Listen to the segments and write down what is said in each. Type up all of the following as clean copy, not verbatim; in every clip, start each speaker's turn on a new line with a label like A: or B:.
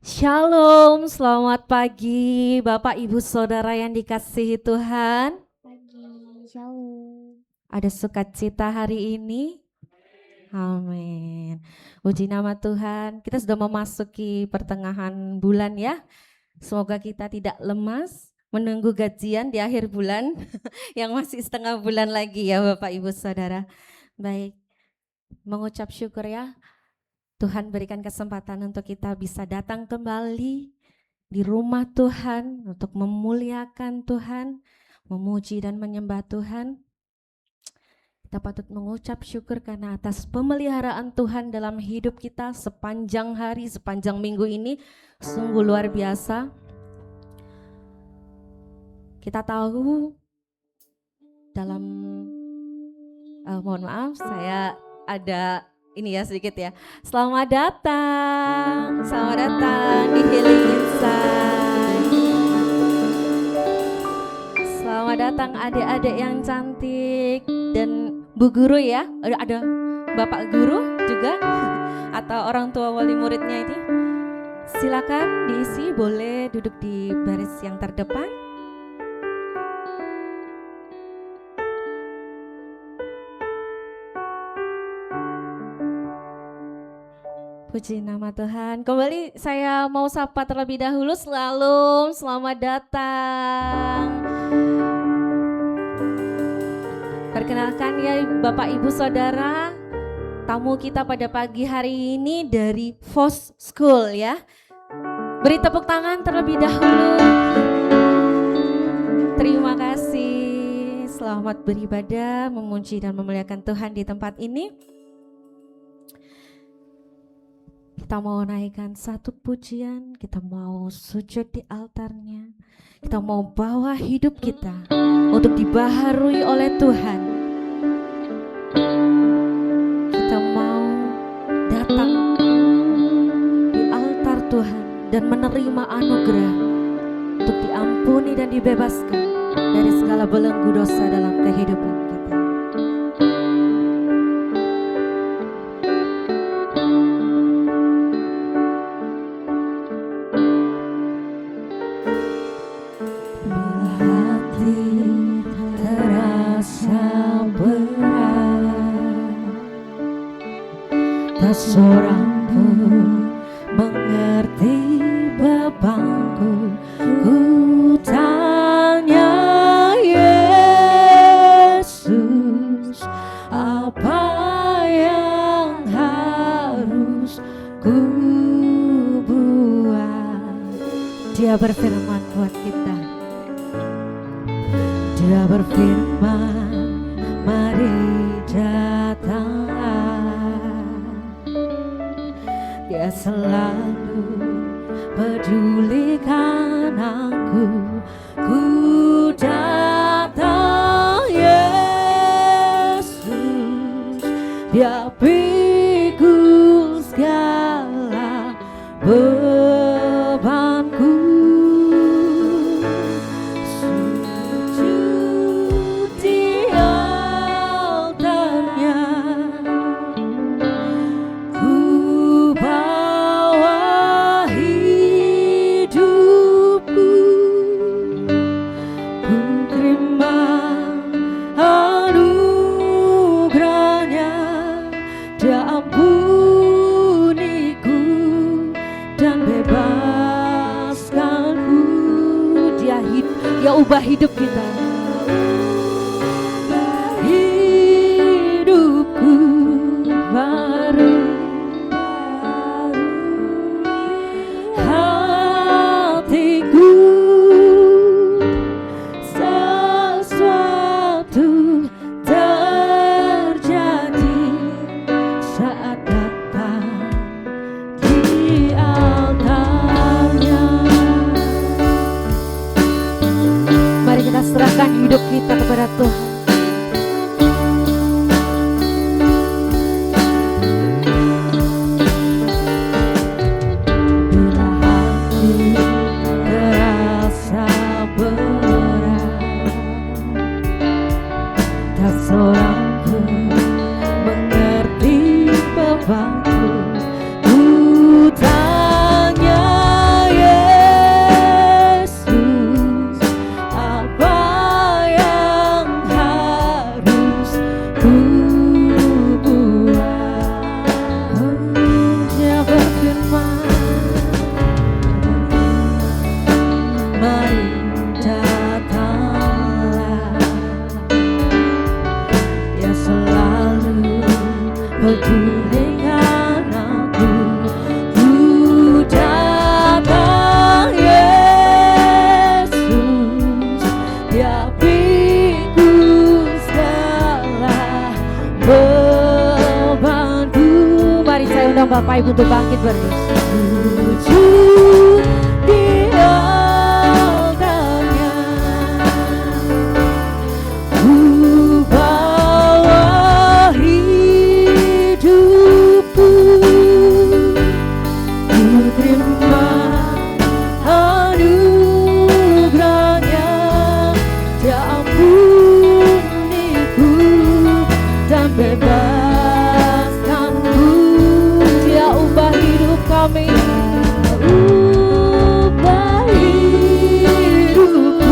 A: Shalom, selamat pagi Bapak Ibu Saudara yang dikasihi Tuhan.
B: Pagi, shalom.
A: Ada sukacita hari ini? Amin. Puji nama Tuhan. Kita sudah memasuki pertengahan bulan ya. Semoga kita tidak lemas menunggu gajian di akhir bulan yang masih setengah bulan lagi ya Bapak Ibu Saudara. Baik, mengucap syukur ya. Tuhan berikan kesempatan untuk kita bisa datang kembali di rumah Tuhan untuk memuliakan Tuhan, memuji dan menyembah Tuhan. Kita patut mengucap syukur karena atas pemeliharaan Tuhan dalam hidup kita sepanjang hari, sepanjang minggu ini sungguh luar biasa. Kita tahu dalam, mohon maaf saya ada ini ya sedikit ya. Selamat datang di Healing Insight. Selamat datang adik-adik yang cantik dan Bu Guru ya. Ada Bapak Guru juga atau orang tua wali muridnya ini. Silakan diisi, boleh duduk di baris yang terdepan. Puji nama Tuhan. Kembali saya mau sapa terlebih dahulu. Selamat datang. Perkenalkan ya Bapak Ibu Saudara, tamu kita pada pagi hari ini dari FOS School ya. Beri tepuk tangan terlebih dahulu. Terima kasih. Selamat beribadah, memuji dan memuliakan Tuhan di tempat ini. Kita mau naikkan satu pujian, kita mau sujud di altarnya, kita mau bawa hidup kita untuk dibaharui oleh Tuhan. Kita mau datang di altar Tuhan dan menerima anugerah untuk diampuni dan dibebaskan dari segala belenggu dosa dalam kehidupan kita.
C: Seorang pun mengerti bebanku. Ku tanya Yesus, apa yang harus ku buat? Dia berfirman buat kita. Dia berfirman, mari datang. Dia selalu pedulikan aku. Ku datang Yesus, Dia pikul segala bebanku. Sujud di altarnya,
A: Dia ubah hidup kita.
C: Hidupku baru, hatiku sesuatu terjadi saat datang di altarnya.
A: Mari kita serahkan
C: dong Bapak Ibu untuk bangkit berdiri.
A: Sujud di altarnya, ku bawa hidupku, ku terima anugerahnya, Dia ampuniku dan bebaskanku. Dia ubah hidup kami, ubah hidupku,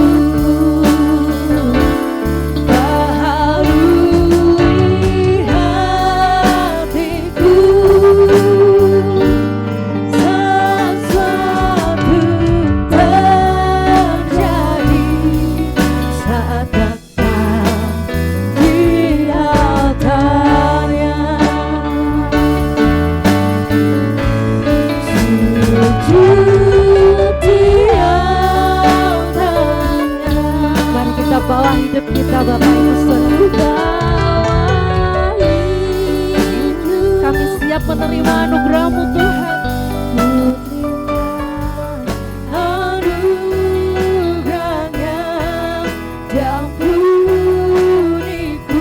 A: baharui hatiku. Sesuatu terjadi saat datang di altarnya. Sujud di altarnya.
C: Mari kita bawa hidup kita Bapak Ibu Saudara. Kami siap menerima anugerah-Mu Tuhan.
A: Anugerahnya, Dia ampuniku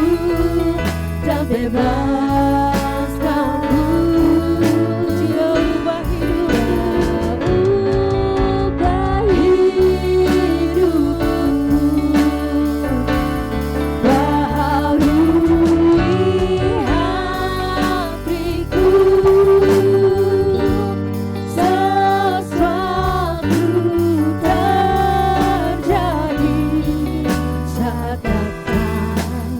A: dan bebaskanku. Dia ubah hidupku, baharui hatiku. Sesuatu terjadi saat datang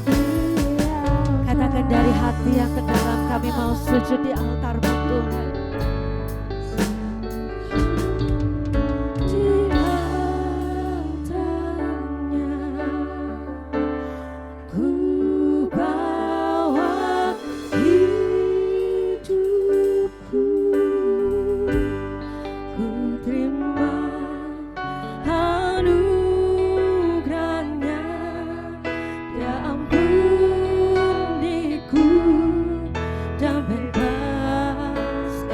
A: Dia.
C: Katakan dari hati yang ke dalam, kami mau sujud di altar-Mu Tuhan.
A: Di altarnya, ku bawa hidupku, ku terima anugerahnya, Dia ampuniku dan bebaskanku.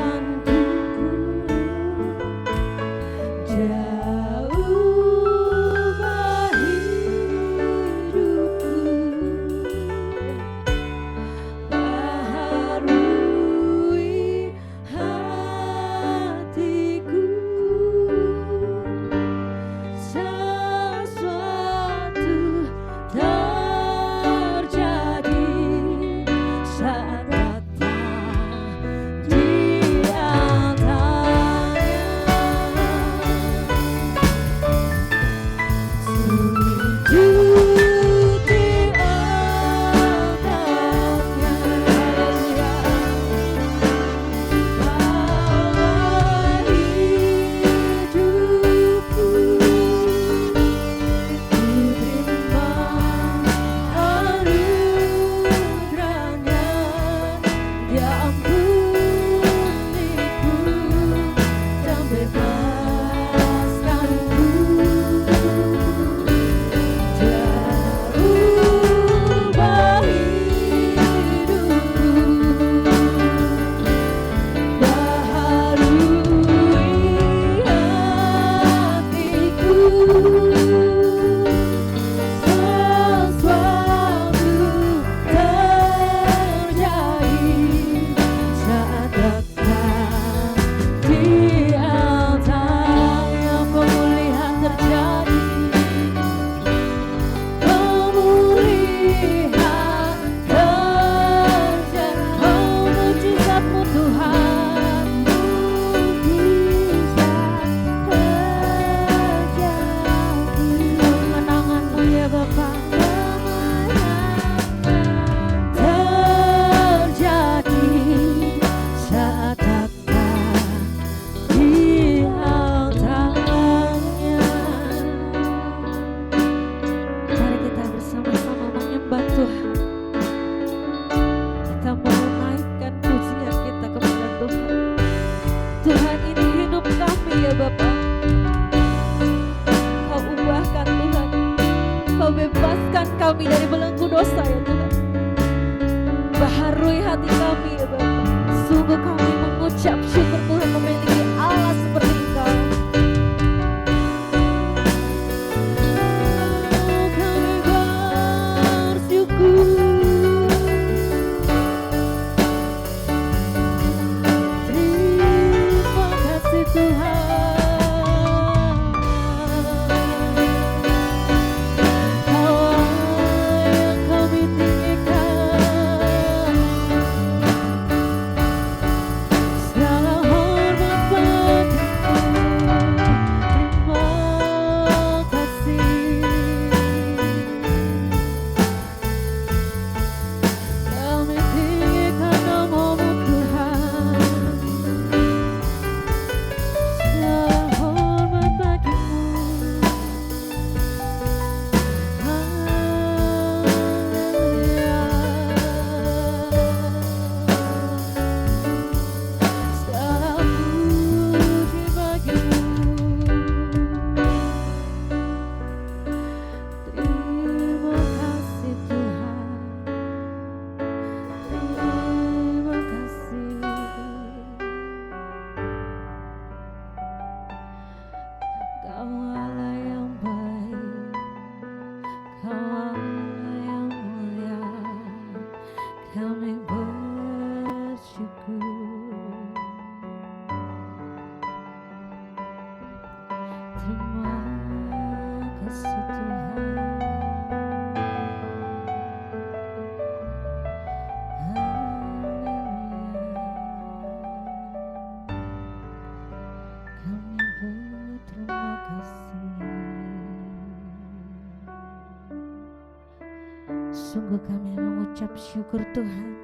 A: Sungguh kami mengucap syukur Tuhan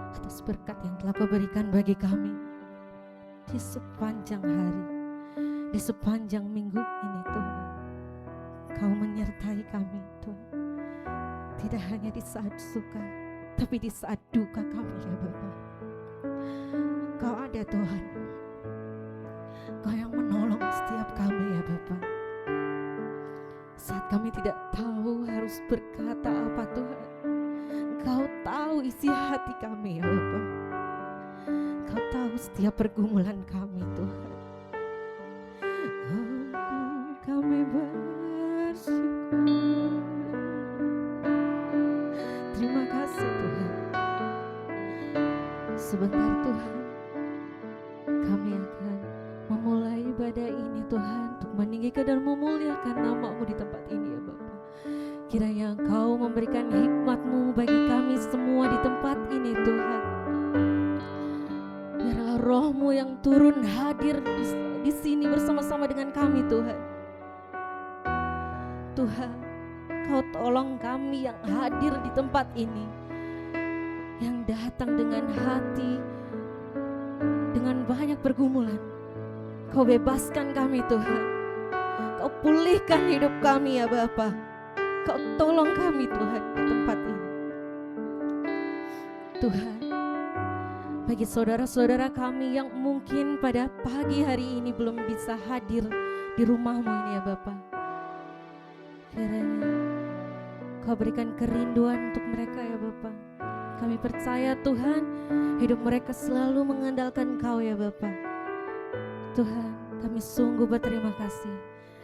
A: atas berkat yang telah Kau berikan bagi kami di sepanjang hari, di sepanjang minggu ini Tuhan. Kau menyertai kami Tuhan, tidak hanya di saat suka, tapi di saat duka kami ya Bapa. Kau ada Tuhan, Kau yang menolong setiap kami ya Bapa. Saat kami tidak tahu harus berkata apa Tuhan, Kau tahu isi hati kami ya Bapa. Kau tahu setiap pergumulan kami Tuhan. Oh, kami bersyukur. Terima kasih Tuhan. Sebentar Tuhan, kami akan memulai ibadah ini Tuhan, untuk meninggikan dan memuliakan nama-Mu di tempat ini ya Bapa. Kiranya Engkau memberikan hikmat-Mu bagi kami semua di tempat ini Tuhan. Biarlah Roh-Mu yang turun hadir di sini bersama-sama dengan kami Tuhan. Tuhan, Kau tolong kami yang hadir di tempat ini, yang datang dengan hati, dengan banyak pergumulan. Kau bebaskan kami Tuhan. Kau pulihkan hidup kami ya Bapa. Kau tolong kami Tuhan di tempat ini. Tuhan, bagi saudara-saudara kami yang mungkin pada pagi hari ini belum bisa hadir di rumah-Mu ini ya Bapa, kiranya Kau berikan kerinduan untuk mereka ya Bapa. Kami percaya Tuhan, hidup mereka selalu mengandalkan Kau ya Bapa. Tuhan, kami sungguh berterima kasih.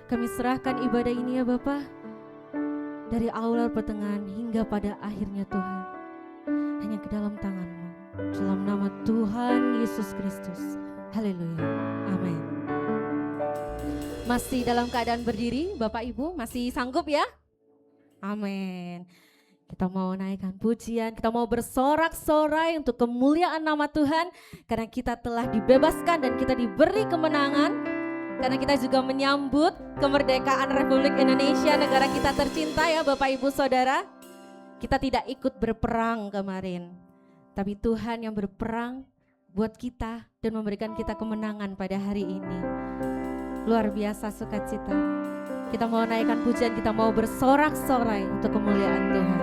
A: Kami serahkan ibadah ini ya Bapa, dari awal pertengahan hingga pada akhirnya Tuhan, hanya ke dalam tangan-Mu. Dalam nama Tuhan Yesus Kristus. Haleluya. Amin. Masih dalam keadaan berdiri, Bapak Ibu masih sanggup ya? Amin. Kita mau naikkan pujian, kita mau bersorak-sorai untuk kemuliaan nama Tuhan, karena kita telah dibebaskan dan kita diberi kemenangan, karena kita juga menyambut kemerdekaan Republik Indonesia, negara kita tercinta ya Bapak Ibu Saudara. Kita tidak ikut berperang kemarin, tapi Tuhan yang berperang buat kita dan memberikan kita kemenangan pada hari ini. Luar biasa sukacita. Kita mau naikkan pujian, kita mau bersorak-sorai untuk kemuliaan Tuhan.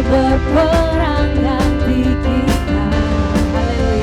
C: Berperang ganti kita. Haleluya.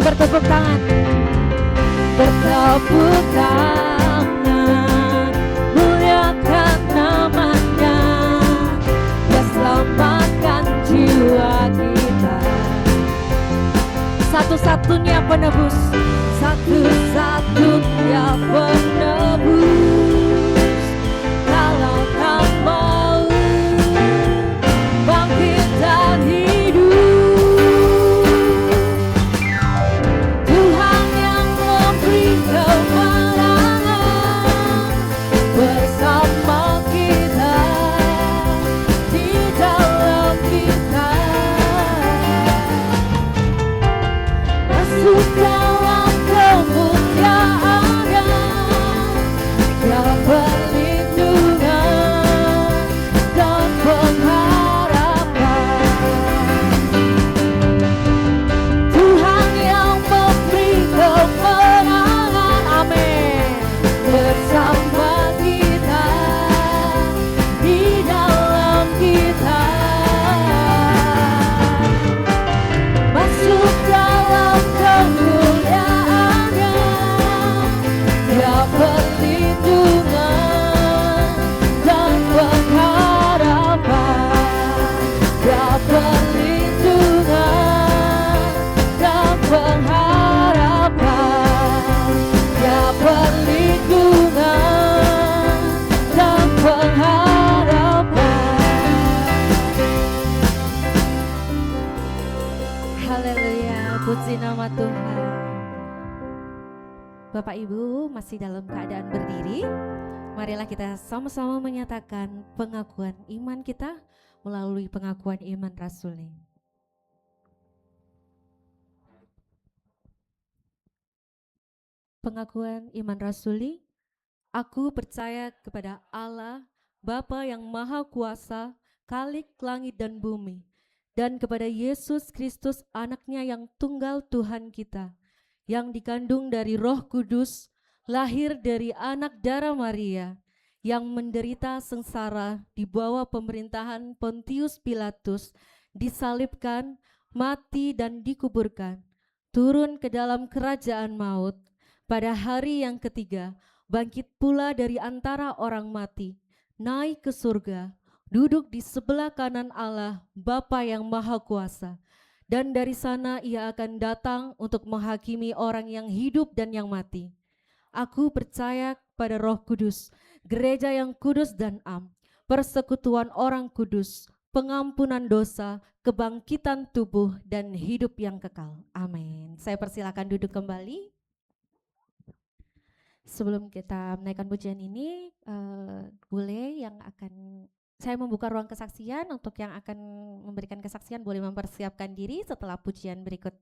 A: bertepuk tangan. Bertepuk tangan, muliakan namanya. Dia selamatkan jiwa kita. Satu-satunya penebus, satu-satunya penebus. Kalau kau mau bangkit dan hidup, Tuhan yang memberi kemenangan bersama kita, di dalam kita. Masuk dalam kemuliaannya, Dia perlindungan dan pengharapan. Tuhan yang memberi kemenangan, amin, bersama kita, di dalam kita. Masuk dalam kemuliaannya, Dia perlindungan dan pengharapan. Dia perlindungan dan pengharapan. Dia perlindungan dan pengharapan. Haleluya, puji nama Tuhan. Bapak Ibu masih dalam keadaan berdiri. Marilah kita sama-sama menyatakan pengakuan iman kita melalui pengakuan iman rasuli. Pengakuan iman rasuli. Aku percaya kepada Allah, Bapa yang Maha Kuasa, Khalik langit dan bumi, dan kepada Yesus Kristus anaknya yang tunggal Tuhan kita, yang dikandung dari Roh Kudus, lahir dari anak darah Maria, yang menderita sengsara di bawah pemerintahan Pontius Pilatus, disalibkan, mati dan dikuburkan, turun ke dalam kerajaan maut, pada hari yang ketiga bangkit pula dari antara orang mati, naik ke surga, duduk di sebelah kanan Allah Bapa yang Maha Kuasa, dan dari sana Ia akan datang untuk menghakimi orang yang hidup dan yang mati. Aku percaya pada Roh Kudus, gereja yang kudus dan am, persekutuan orang kudus, pengampunan dosa, kebangkitan tubuh dan hidup yang kekal. Amin. Saya persilakan duduk kembali. Sebelum kita menaikkan pujian ini, boleh yang akan saya membuka ruang kesaksian. Untuk yang akan memberikan kesaksian boleh mempersiapkan diri setelah pujian berikut.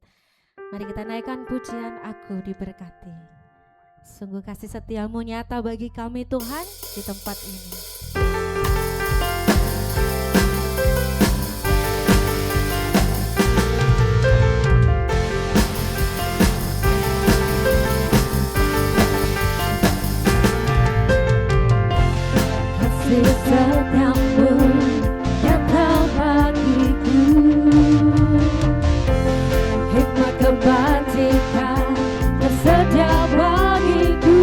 A: Mari kita naikkan pujian Aku Diberkati. Sungguh kasih setiamu nyata bagi kami Tuhan di tempat ini. Kasih setiamu nyata bagiku, hikmat kebajikan tersedia bagiku,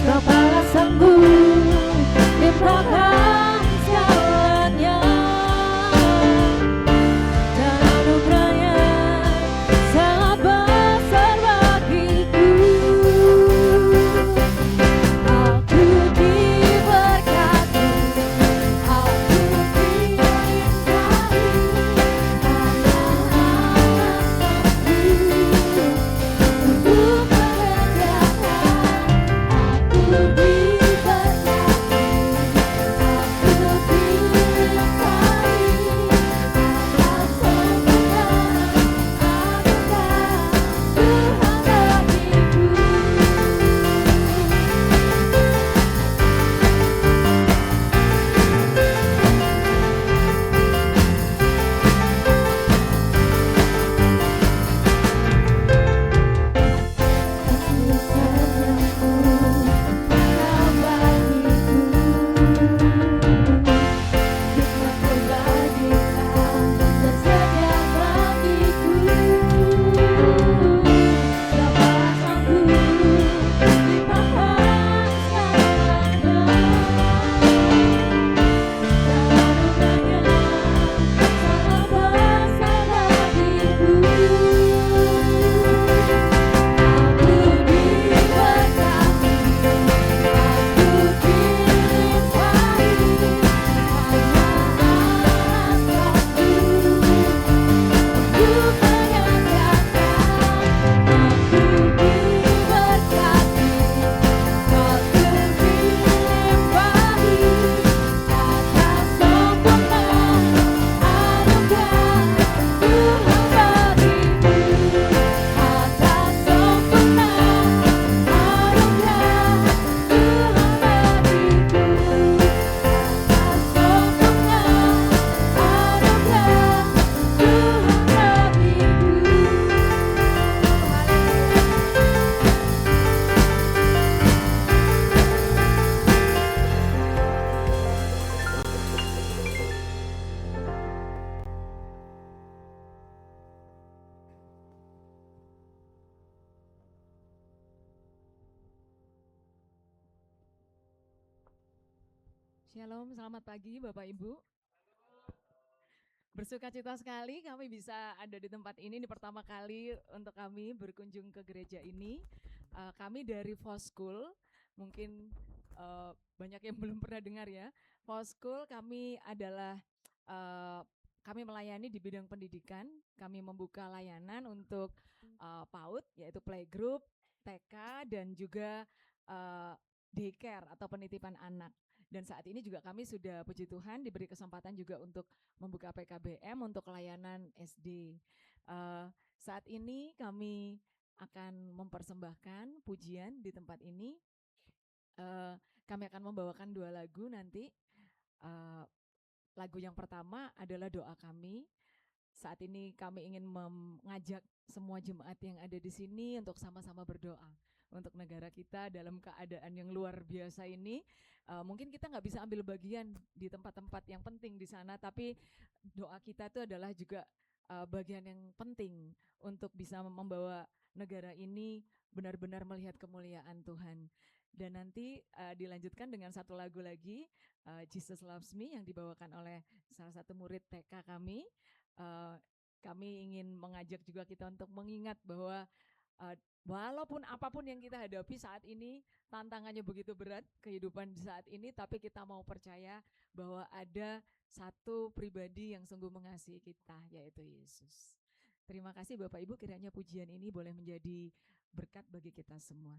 A: sebab Allah sanggup
D: Shalom, selamat pagi Bapak Ibu. Bersukacita sekali kami bisa ada di tempat ini pertama kali untuk kami berkunjung ke gereja ini. Kami dari Foskul, mungkin banyak yang belum pernah dengar ya. Foskul kami adalah kami melayani di bidang pendidikan. Kami membuka layanan untuk PAUD yaitu playgroup, TK dan juga daycare atau penitipan anak. Dan saat ini juga kami sudah puji Tuhan diberi kesempatan juga untuk membuka PKBM untuk layanan SD. Saat ini kami akan mempersembahkan pujian di tempat ini. Kami akan membawakan 2 lagu nanti. Lagu yang pertama adalah doa kami. Saat ini kami ingin mengajak semua jemaat yang ada di sini untuk sama-sama berdoa untuk negara kita dalam keadaan yang luar biasa ini. Mungkin kita nggak bisa ambil bagian di tempat-tempat yang penting di sana, tapi doa kita itu adalah juga bagian yang penting untuk bisa membawa negara ini benar-benar melihat kemuliaan Tuhan. Dan nanti dilanjutkan dengan satu lagu lagi, Jesus Loves Me, yang dibawakan oleh salah satu murid TK kami. Kami ingin mengajak juga kita untuk mengingat bahwa walaupun apapun yang kita hadapi saat ini, tantangannya begitu berat kehidupan di saat ini, tapi kita mau percaya bahwa ada satu pribadi yang sungguh mengasihi kita, yaitu Yesus. Terima kasih Bapak Ibu, kiranya pujian ini boleh menjadi berkat bagi kita semua.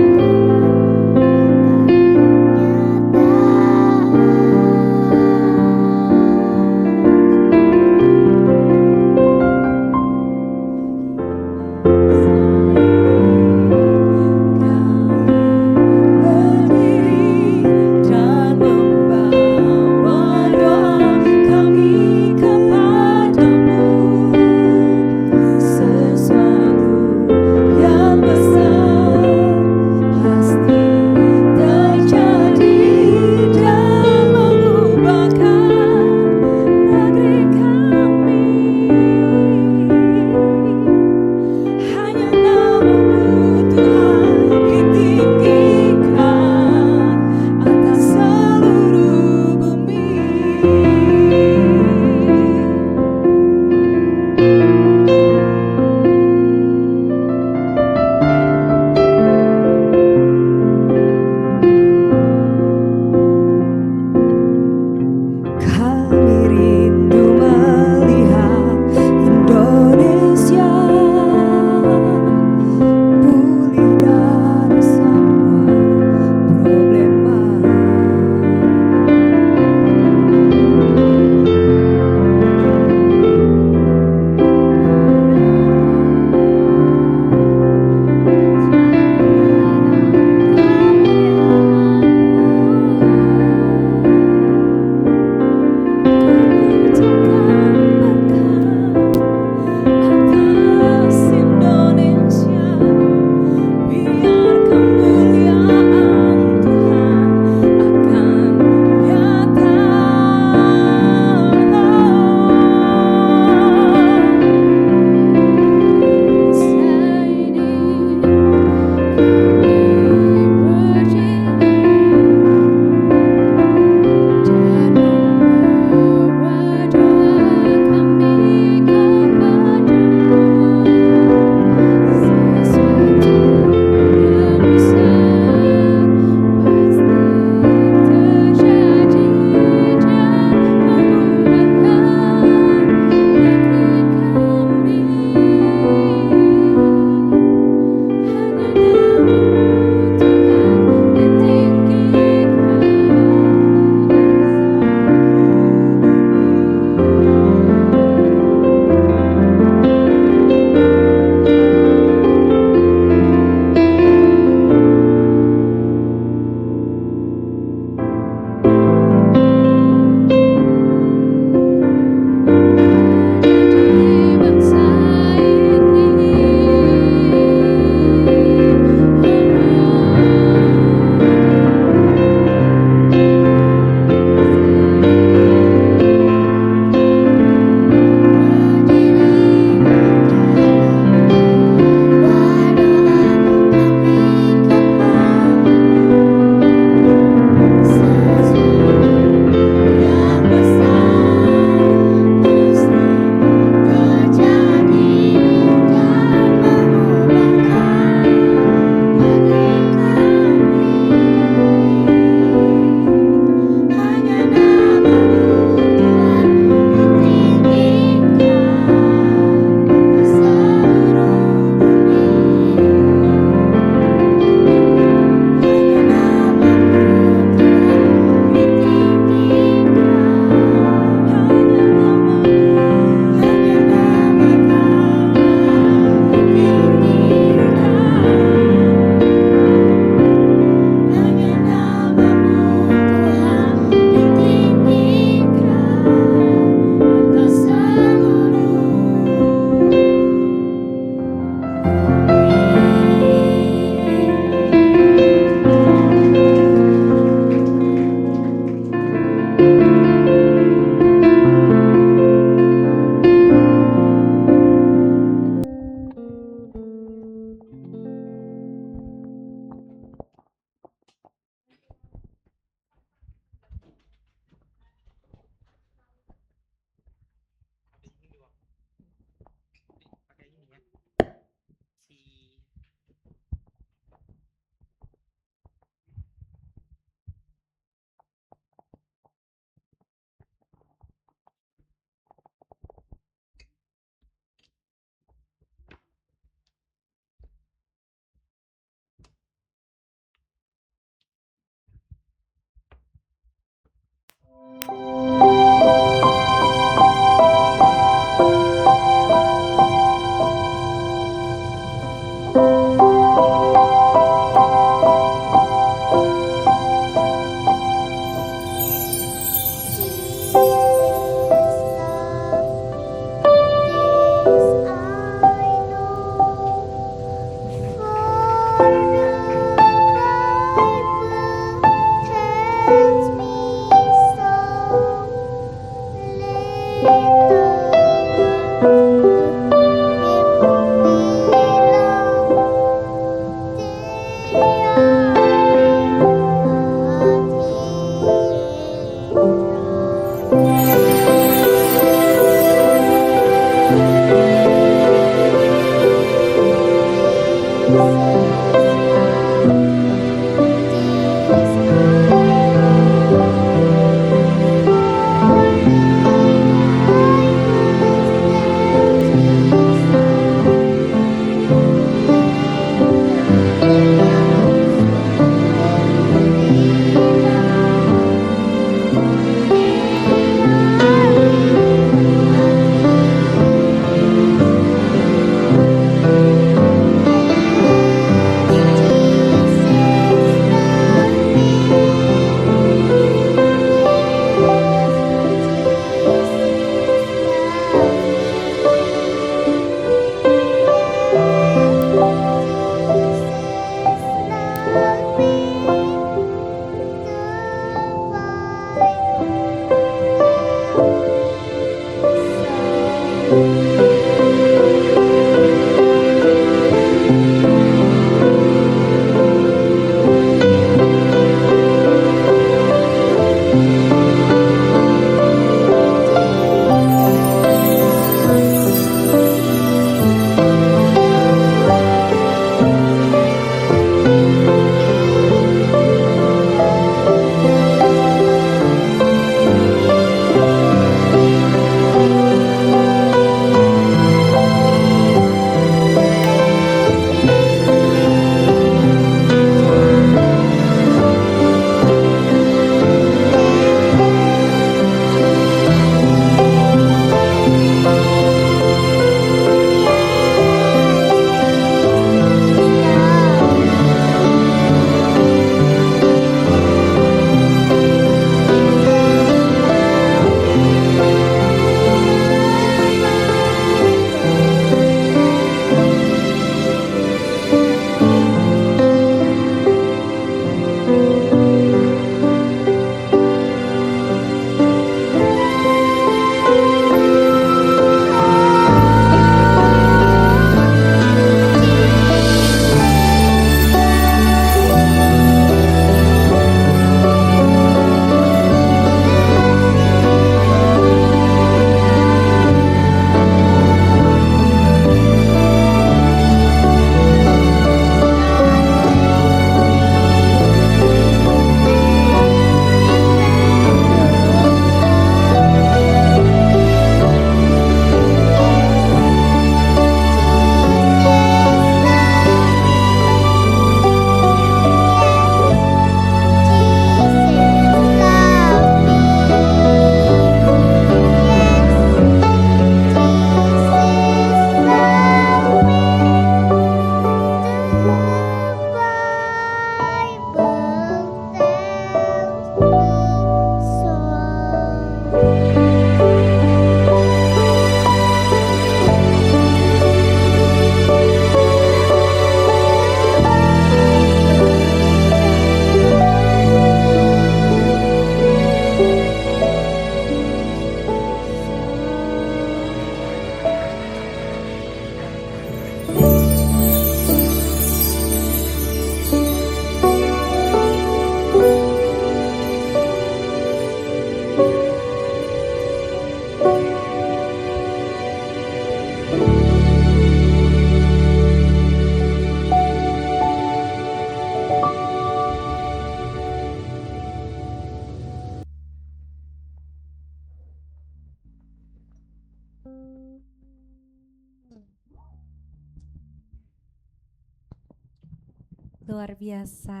A: Luar biasa,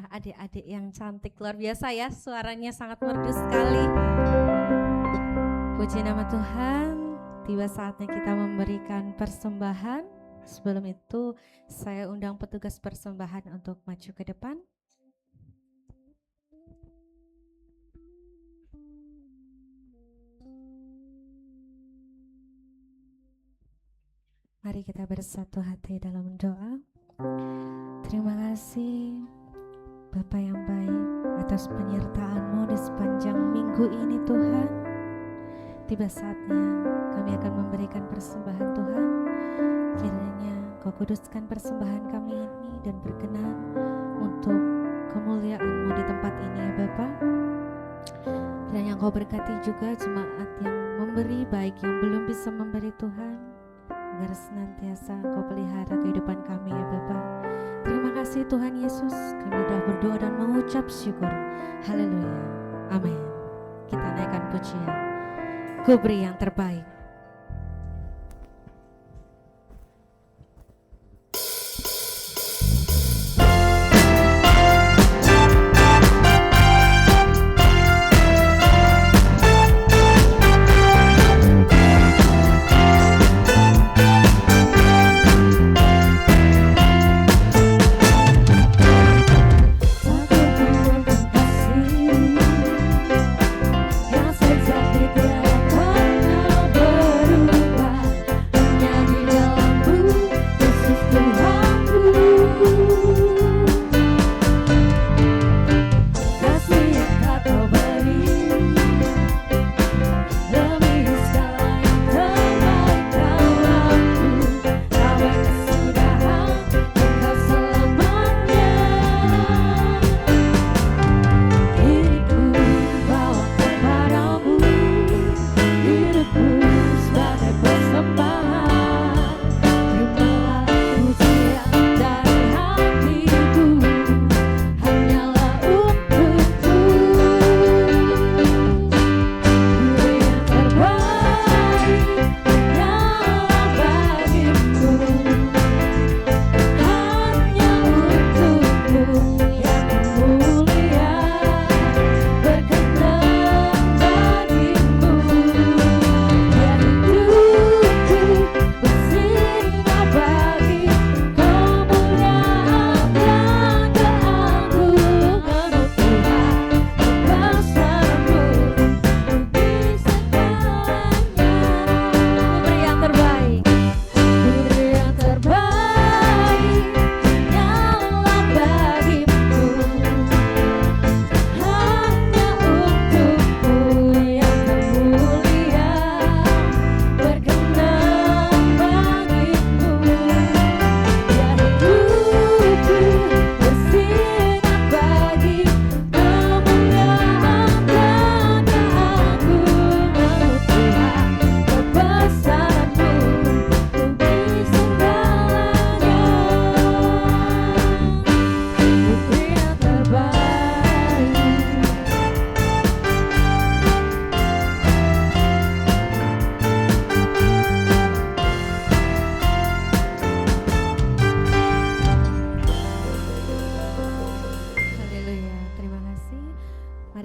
A: adik-adik yang cantik, luar biasa ya, suaranya sangat merdu sekali. Puji nama Tuhan, tiba saatnya kita memberikan persembahan. Sebelum itu, saya undang petugas persembahan untuk maju ke depan. Mari kita bersatu hati dalam doa. Terima kasih Bapa yang baik atas penyertaan-Mu di sepanjang minggu ini Tuhan. Tiba saatnya kami akan memberikan persembahan Tuhan. Kiranya Kau kuduskan persembahan kami ini dan berkenan untuk kemuliaan-Mu di tempat ini ya Bapa. Kiranya Kau berkati juga jemaat yang memberi baik yang belum bisa memberi Tuhan. Agar senantiasa Kau pelihara kehidupan kami ya Bapa. Terima kasih Tuhan Yesus, kami sudah berdoa dan mengucap syukur. Haleluya, amin. Kita naikkan pujian, Ku beri yang terbaik.
B: Yang sejati tiada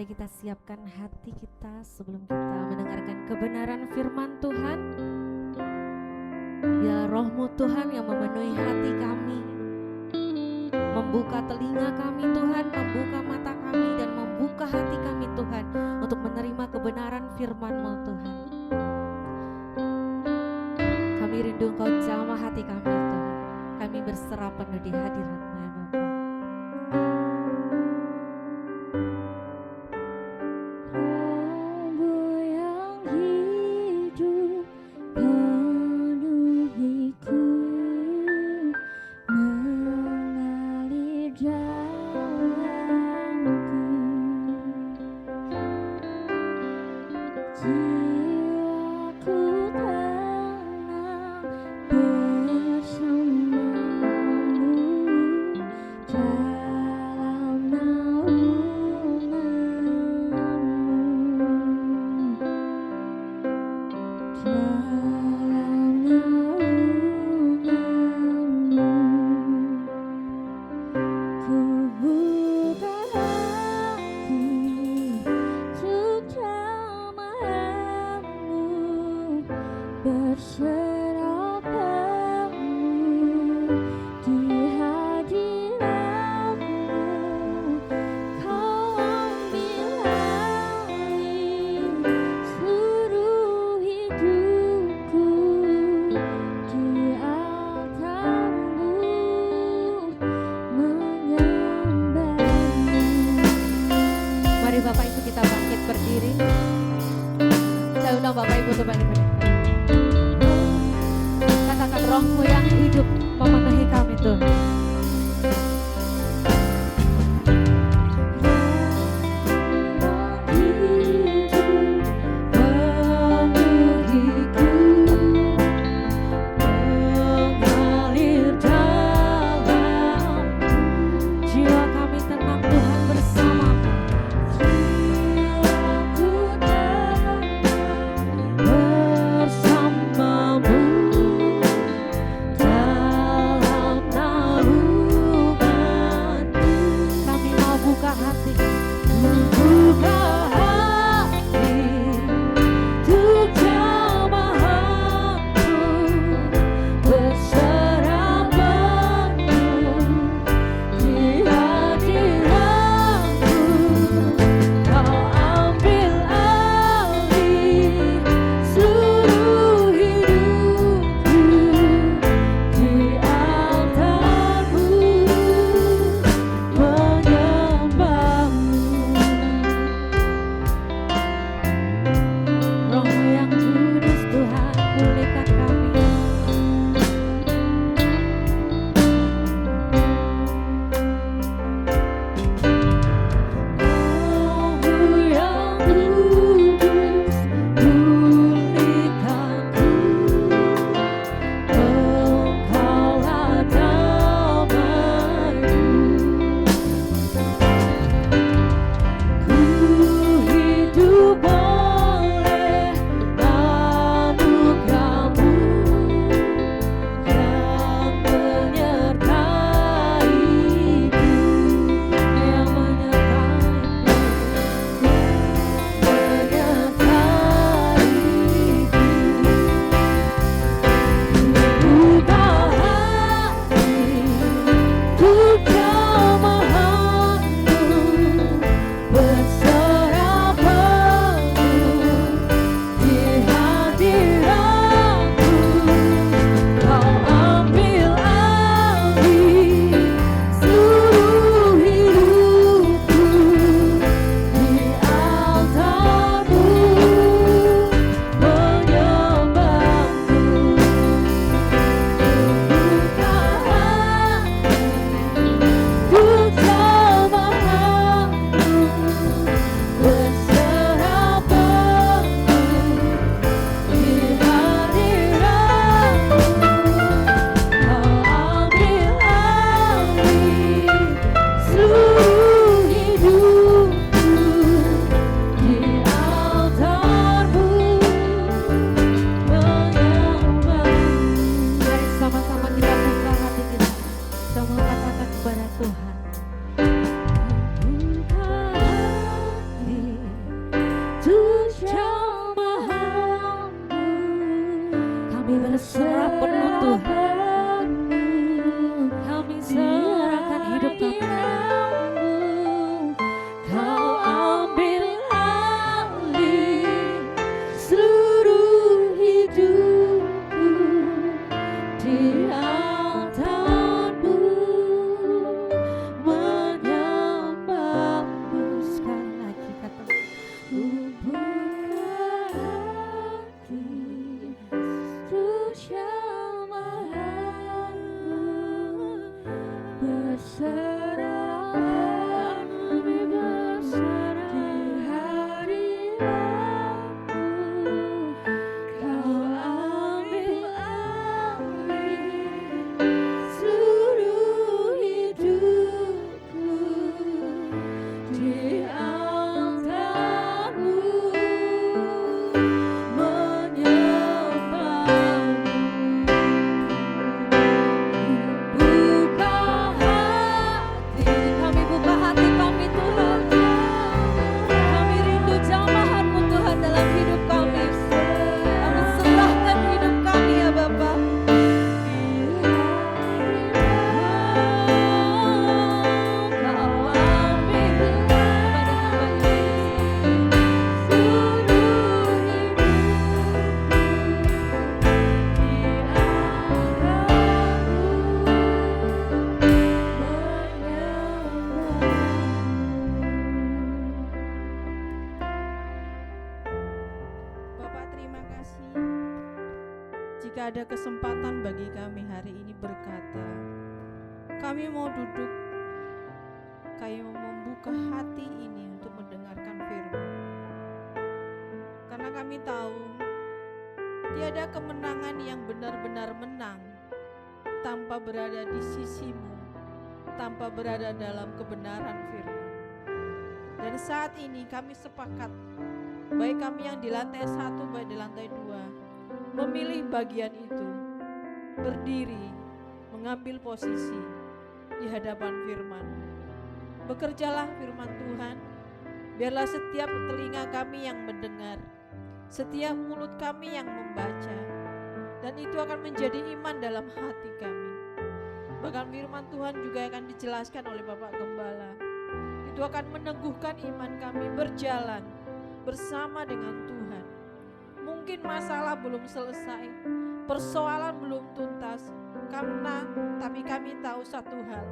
B: pernah
A: siapkan hati kita sebelum kita mendengarkan kebenaran firman Tuhan. Biarlah roh-Mu Tuhan yang memenuhi hati kami, membuka telinga kami Tuhan, membuka mata kami dan membuka hati kami Tuhan untuk menerima kebenaran firman-Mu Tuhan. Kami rindu Engkau jamah hati kami Tuhan. Kami berserah penuh di hadirat-Mu ya Bapa.
B: Rabu yang hidup penuhiku, mengalir dalamku. Jiwaku tenang bersamamu. berserah penuh di hadirat-Mu. Kau ambil alih seluruh hidupku di altar-Mu, menyembah-Mu.
C: Mari Bapak Ibu kita bangkit berdiri. Saya undang Bapak Ibu untuk bangkit berdiri. Katakan roh-Mu yang hidup memenuhi kami Tuhan. Mengalir dalam jiwa kami tenang Tuhan bersama-Mu.
B: Jiwaku tenang bersama-Mu dalam naungan
E: ketika ada kesempatan bagi kami hari ini berkata, kami mau duduk, kami mau membuka hati ini untuk mendengarkan firman. Karena kami tahu tiada kemenangan yang benar-benar menang tanpa berada di sisimu, tanpa berada dalam kebenaran firman. Dan saat ini kami sepakat, baik kami yang di lantai 1, baik di lantai 2, memilih bagian itu, berdiri, mengambil posisi di hadapan firman. Bekerjalah firman Tuhan, biarlah setiap telinga kami yang mendengar, setiap mulut kami yang membaca, dan itu akan menjadi iman dalam hati kami. Bahkan firman Tuhan juga akan dijelaskan oleh Bapak Gembala. Itu akan meneguhkan iman kami berjalan bersama dengan Tuhan. Mungkin masalah belum selesai, persoalan belum tuntas, tapi kami tahu satu hal,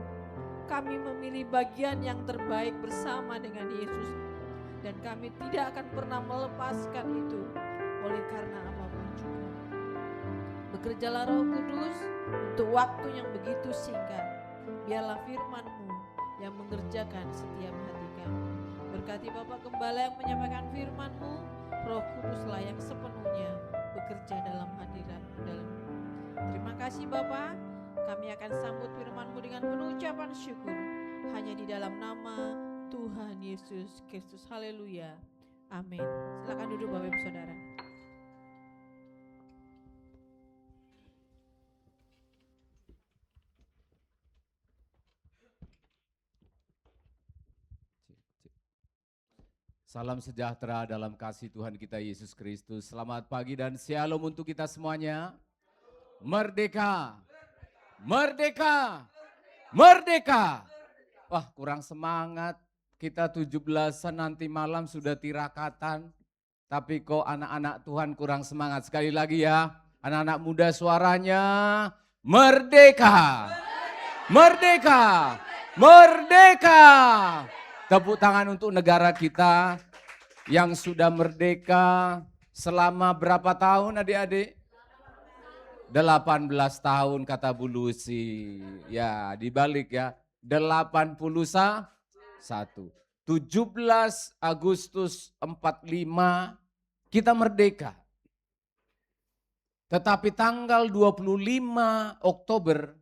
E: kami memilih bagian yang terbaik bersama dengan Yesus, dan kami tidak akan pernah melepaskan itu oleh karena apapun juga. Bekerjalah Roh Kudus untuk waktu yang begitu singkat, biarlah firman-Mu yang mengerjakan setiap hati kami. Berkati Bapak Gembala yang menyampaikan firman-Mu, Roh Kuduslah yang sepenuhnya bekerja dalam hadirat dalam. Terima kasih Bapak, kami akan sambut firman-Mu dengan penuh ucapan syukur, hanya di dalam nama Tuhan Yesus Kristus. Haleluya, amin. Silakan duduk Bapak Ibu Saudara.
F: Salam sejahtera dalam kasih Tuhan kita Yesus Kristus. Selamat pagi dan shalom untuk kita semuanya. Merdeka, merdeka, merdeka. Wah, kurang semangat. Kita 17-an nanti malam sudah tirakatan. Tapi kok anak-anak Tuhan kurang semangat. Sekali lagi ya, anak-anak muda suaranya merdeka, merdeka, merdeka. Tepuk tangan untuk negara kita yang sudah merdeka selama berapa tahun adik-adik? 18 tahun kata Bu Lucy. Ya dibalik ya, 81. 17 Agustus 45 kita merdeka. Tetapi tanggal 25 Oktober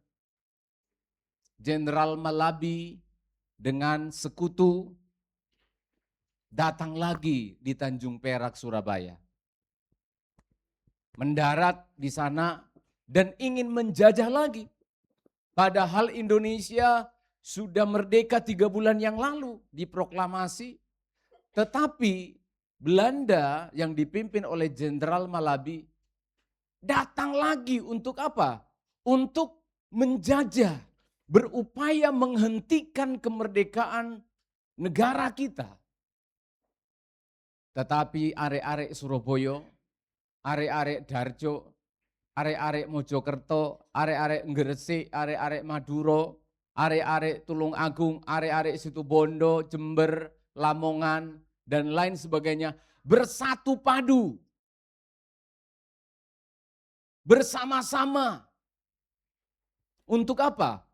F: Jenderal Malabi dengan sekutu datang lagi di Tanjung Perak, Surabaya. Mendarat di sana dan ingin menjajah lagi. Padahal Indonesia sudah merdeka 3 bulan yang lalu diproklamasi. Tetapi Belanda yang dipimpin oleh Jenderal Malabi datang lagi untuk apa? Untuk menjajah, berupaya menghentikan kemerdekaan negara kita. Tetapi arek-arek Surabaya, arek-arek Darjo, arek-arek Mojokerto, arek-arek Gresik, arek-arek Madura, arek-arek Tulung Agung, arek-arek Situbondo, Jember, Lamongan, dan lain sebagainya bersatu padu. Bersama-sama. Untuk apa?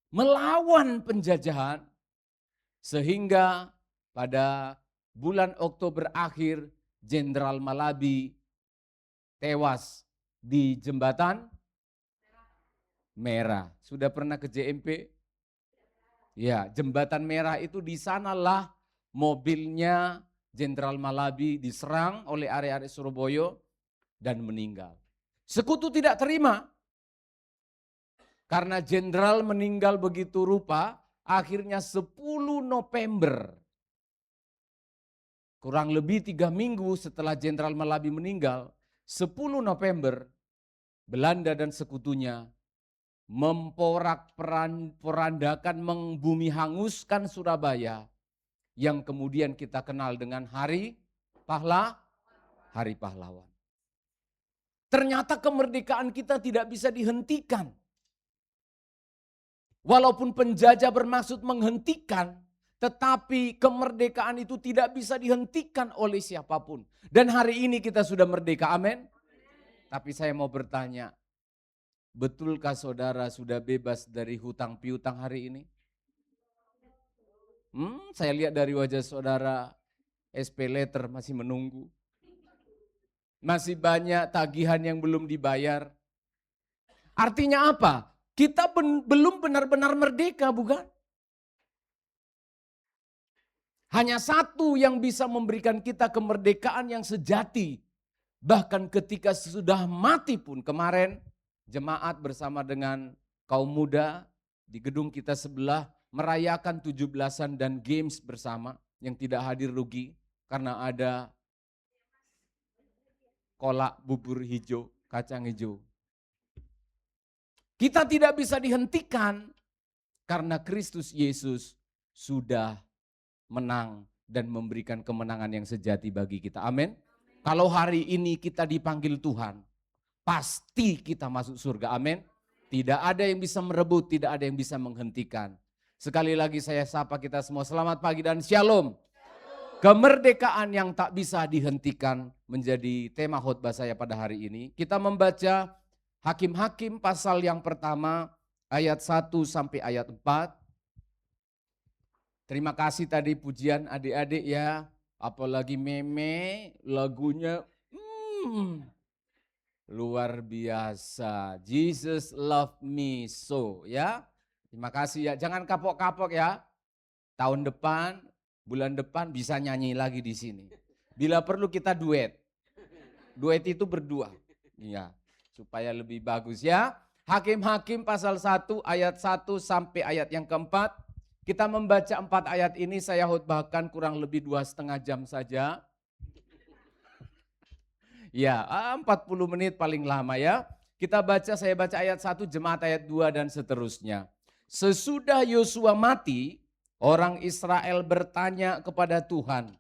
F: Melawan penjajahan, sehingga pada bulan Oktober akhir Jenderal Malabi tewas di Jembatan Merah. Sudah pernah ke JMP? Ya, Jembatan Merah itu di sanalah mobilnya Jenderal Malabi diserang oleh arek-arek Surabaya dan meninggal. Sekutu tidak terima. Karena jenderal meninggal begitu rupa, akhirnya 10 November, kurang lebih 3 minggu setelah Jenderal Malabi meninggal, 10 November, Belanda dan sekutunya memporak-porandakan, membumi hanguskan Surabaya, yang kemudian kita kenal dengan Hari Pahlawan. Ternyata kemerdekaan kita tidak bisa dihentikan. Walaupun penjajah bermaksud menghentikan, tetapi kemerdekaan itu tidak bisa dihentikan oleh siapapun. Dan hari ini kita sudah merdeka, amin. Tapi saya mau bertanya, betulkah saudara sudah bebas dari hutang piutang hari ini? Saya lihat dari wajah saudara, SP letter masih menunggu. Masih banyak tagihan yang belum dibayar. Artinya apa? Kita belum benar-benar merdeka, bukan? Hanya satu yang bisa memberikan kita kemerdekaan yang sejati. Bahkan ketika sudah mati pun, kemarin jemaat bersama dengan kaum muda di gedung kita sebelah merayakan 17-an dan games bersama. Yang tidak hadir rugi karena ada kolak bubur hijau, kacang hijau. Kita tidak bisa dihentikan karena Kristus Yesus sudah menang dan memberikan kemenangan yang sejati bagi kita. Amin. Kalau hari ini kita dipanggil Tuhan, pasti kita masuk surga. Amin. Tidak ada yang bisa merebut, tidak ada yang bisa menghentikan. Sekali lagi saya sapa kita semua, selamat pagi dan shalom. Kemerdekaan yang tak bisa dihentikan menjadi tema khotbah saya pada hari ini. Kita membaca Hakim-Hakim pasal yang pertama ayat 1 sampai ayat 4. Terima kasih tadi pujian adik-adik ya. Apalagi meme lagunya luar biasa. Jesus love me so ya. Terima kasih ya. Jangan kapok-kapok ya. Tahun depan, bulan depan bisa nyanyi lagi di sini. Bila perlu kita duet. Duet itu berdua. Iya, supaya lebih bagus ya. Hakim-Hakim pasal 1 ayat 1 sampai ayat yang keempat. Kita membaca 4 ayat ini, saya khotbahkan kurang lebih 2,5 jam saja. Ya, 40 menit paling lama ya. Kita baca, saya baca ayat 1, jemaat ayat 2 dan seterusnya. Sesudah Yosua mati, orang Israel bertanya kepada Tuhan,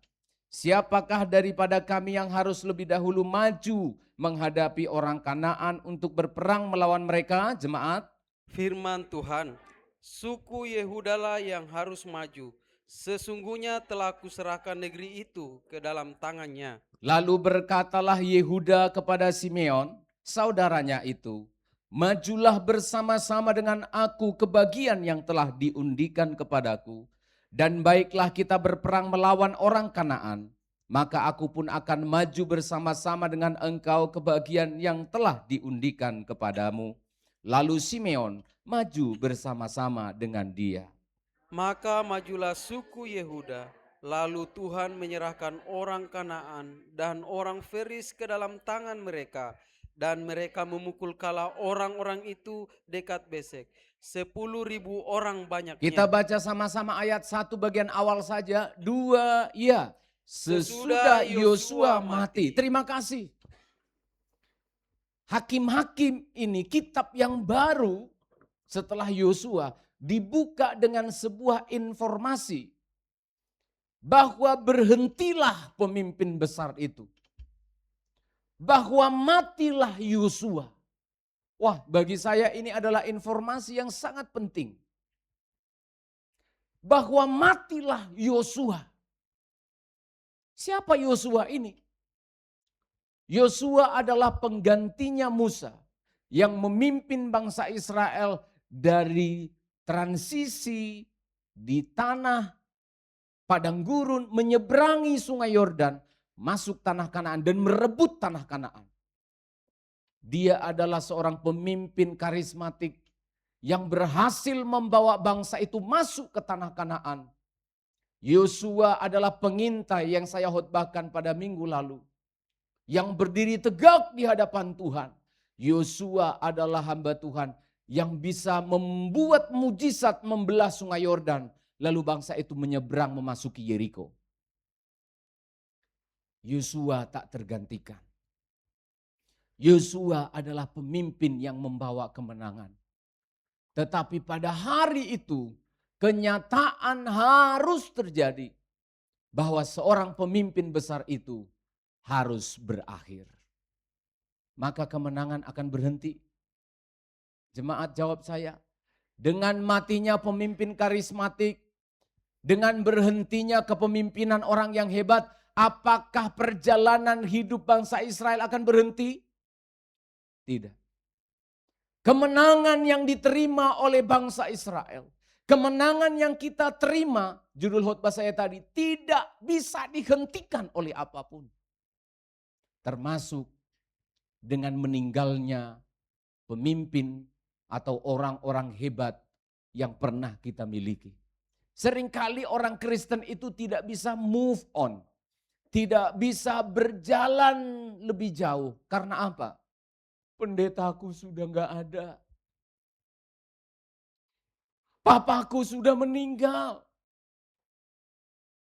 F: siapakah daripada kami yang harus lebih dahulu maju menghadapi orang Kanaan untuk berperang melawan mereka, jemaat?
G: Firman Tuhan, suku Yehudalah yang harus maju. Sesungguhnya telah kuserahkan negeri itu ke dalam tangannya.
F: Lalu berkatalah Yehuda kepada Simeon, saudaranya itu, majulah bersama-sama dengan aku ke bagian yang telah diundikan kepadaku. Dan baiklah kita berperang melawan orang Kanaan, maka aku pun akan maju bersama-sama dengan engkau ke bagian yang telah diundikan kepadamu. Lalu Simeon maju bersama-sama dengan dia.
G: Maka majulah suku Yehuda, lalu Tuhan menyerahkan orang Kanaan dan orang Feris ke dalam tangan mereka. Dan mereka memukul kala orang-orang itu dekat Besek. 10.000 orang banyaknya.
F: Kita baca sama-sama ayat 1 bagian awal saja. 2, ya. Sesudah Yosua mati. Terima kasih. Hakim-Hakim ini kitab yang baru setelah Yosua dibuka dengan sebuah informasi bahwa berhentilah pemimpin besar itu. Bahwa matilah Yosua. Wah, bagi saya ini adalah informasi yang sangat penting. Bahwa matilah Yosua. Siapa Yosua ini? Yosua adalah penggantinya Musa yang memimpin bangsa Israel dari transisi di tanah padang gurun menyeberangi sungai Yordan, masuk tanah Kanaan dan merebut tanah Kanaan. Dia adalah seorang pemimpin karismatik yang berhasil membawa bangsa itu masuk ke tanah Kanaan. Yosua adalah pengintai yang saya khotbahkan pada minggu lalu, yang berdiri tegak di hadapan Tuhan. Yosua adalah hamba Tuhan yang bisa membuat mujizat membelah sungai Yordan, lalu bangsa itu menyeberang memasuki Yeriko. Yosua tak tergantikan. Yosua adalah pemimpin yang membawa kemenangan. Tetapi pada hari itu kenyataan harus terjadi bahwa seorang pemimpin besar itu harus berakhir. Maka kemenangan akan berhenti. Jemaat, jawab saya. Dengan matinya pemimpin karismatik, dengan berhentinya kepemimpinan orang yang hebat, apakah perjalanan hidup bangsa Israel akan berhenti? Tidak. Kemenangan yang diterima oleh bangsa Israel, kemenangan yang kita terima, judul khotbah saya tadi, tidak bisa dihentikan oleh apapun. Termasuk dengan meninggalnya pemimpin atau orang-orang hebat yang pernah kita miliki. Seringkali orang Kristen itu tidak bisa move on. Tidak bisa berjalan lebih jauh. Karena apa? Pendetaku sudah enggak ada. Papaku sudah meninggal.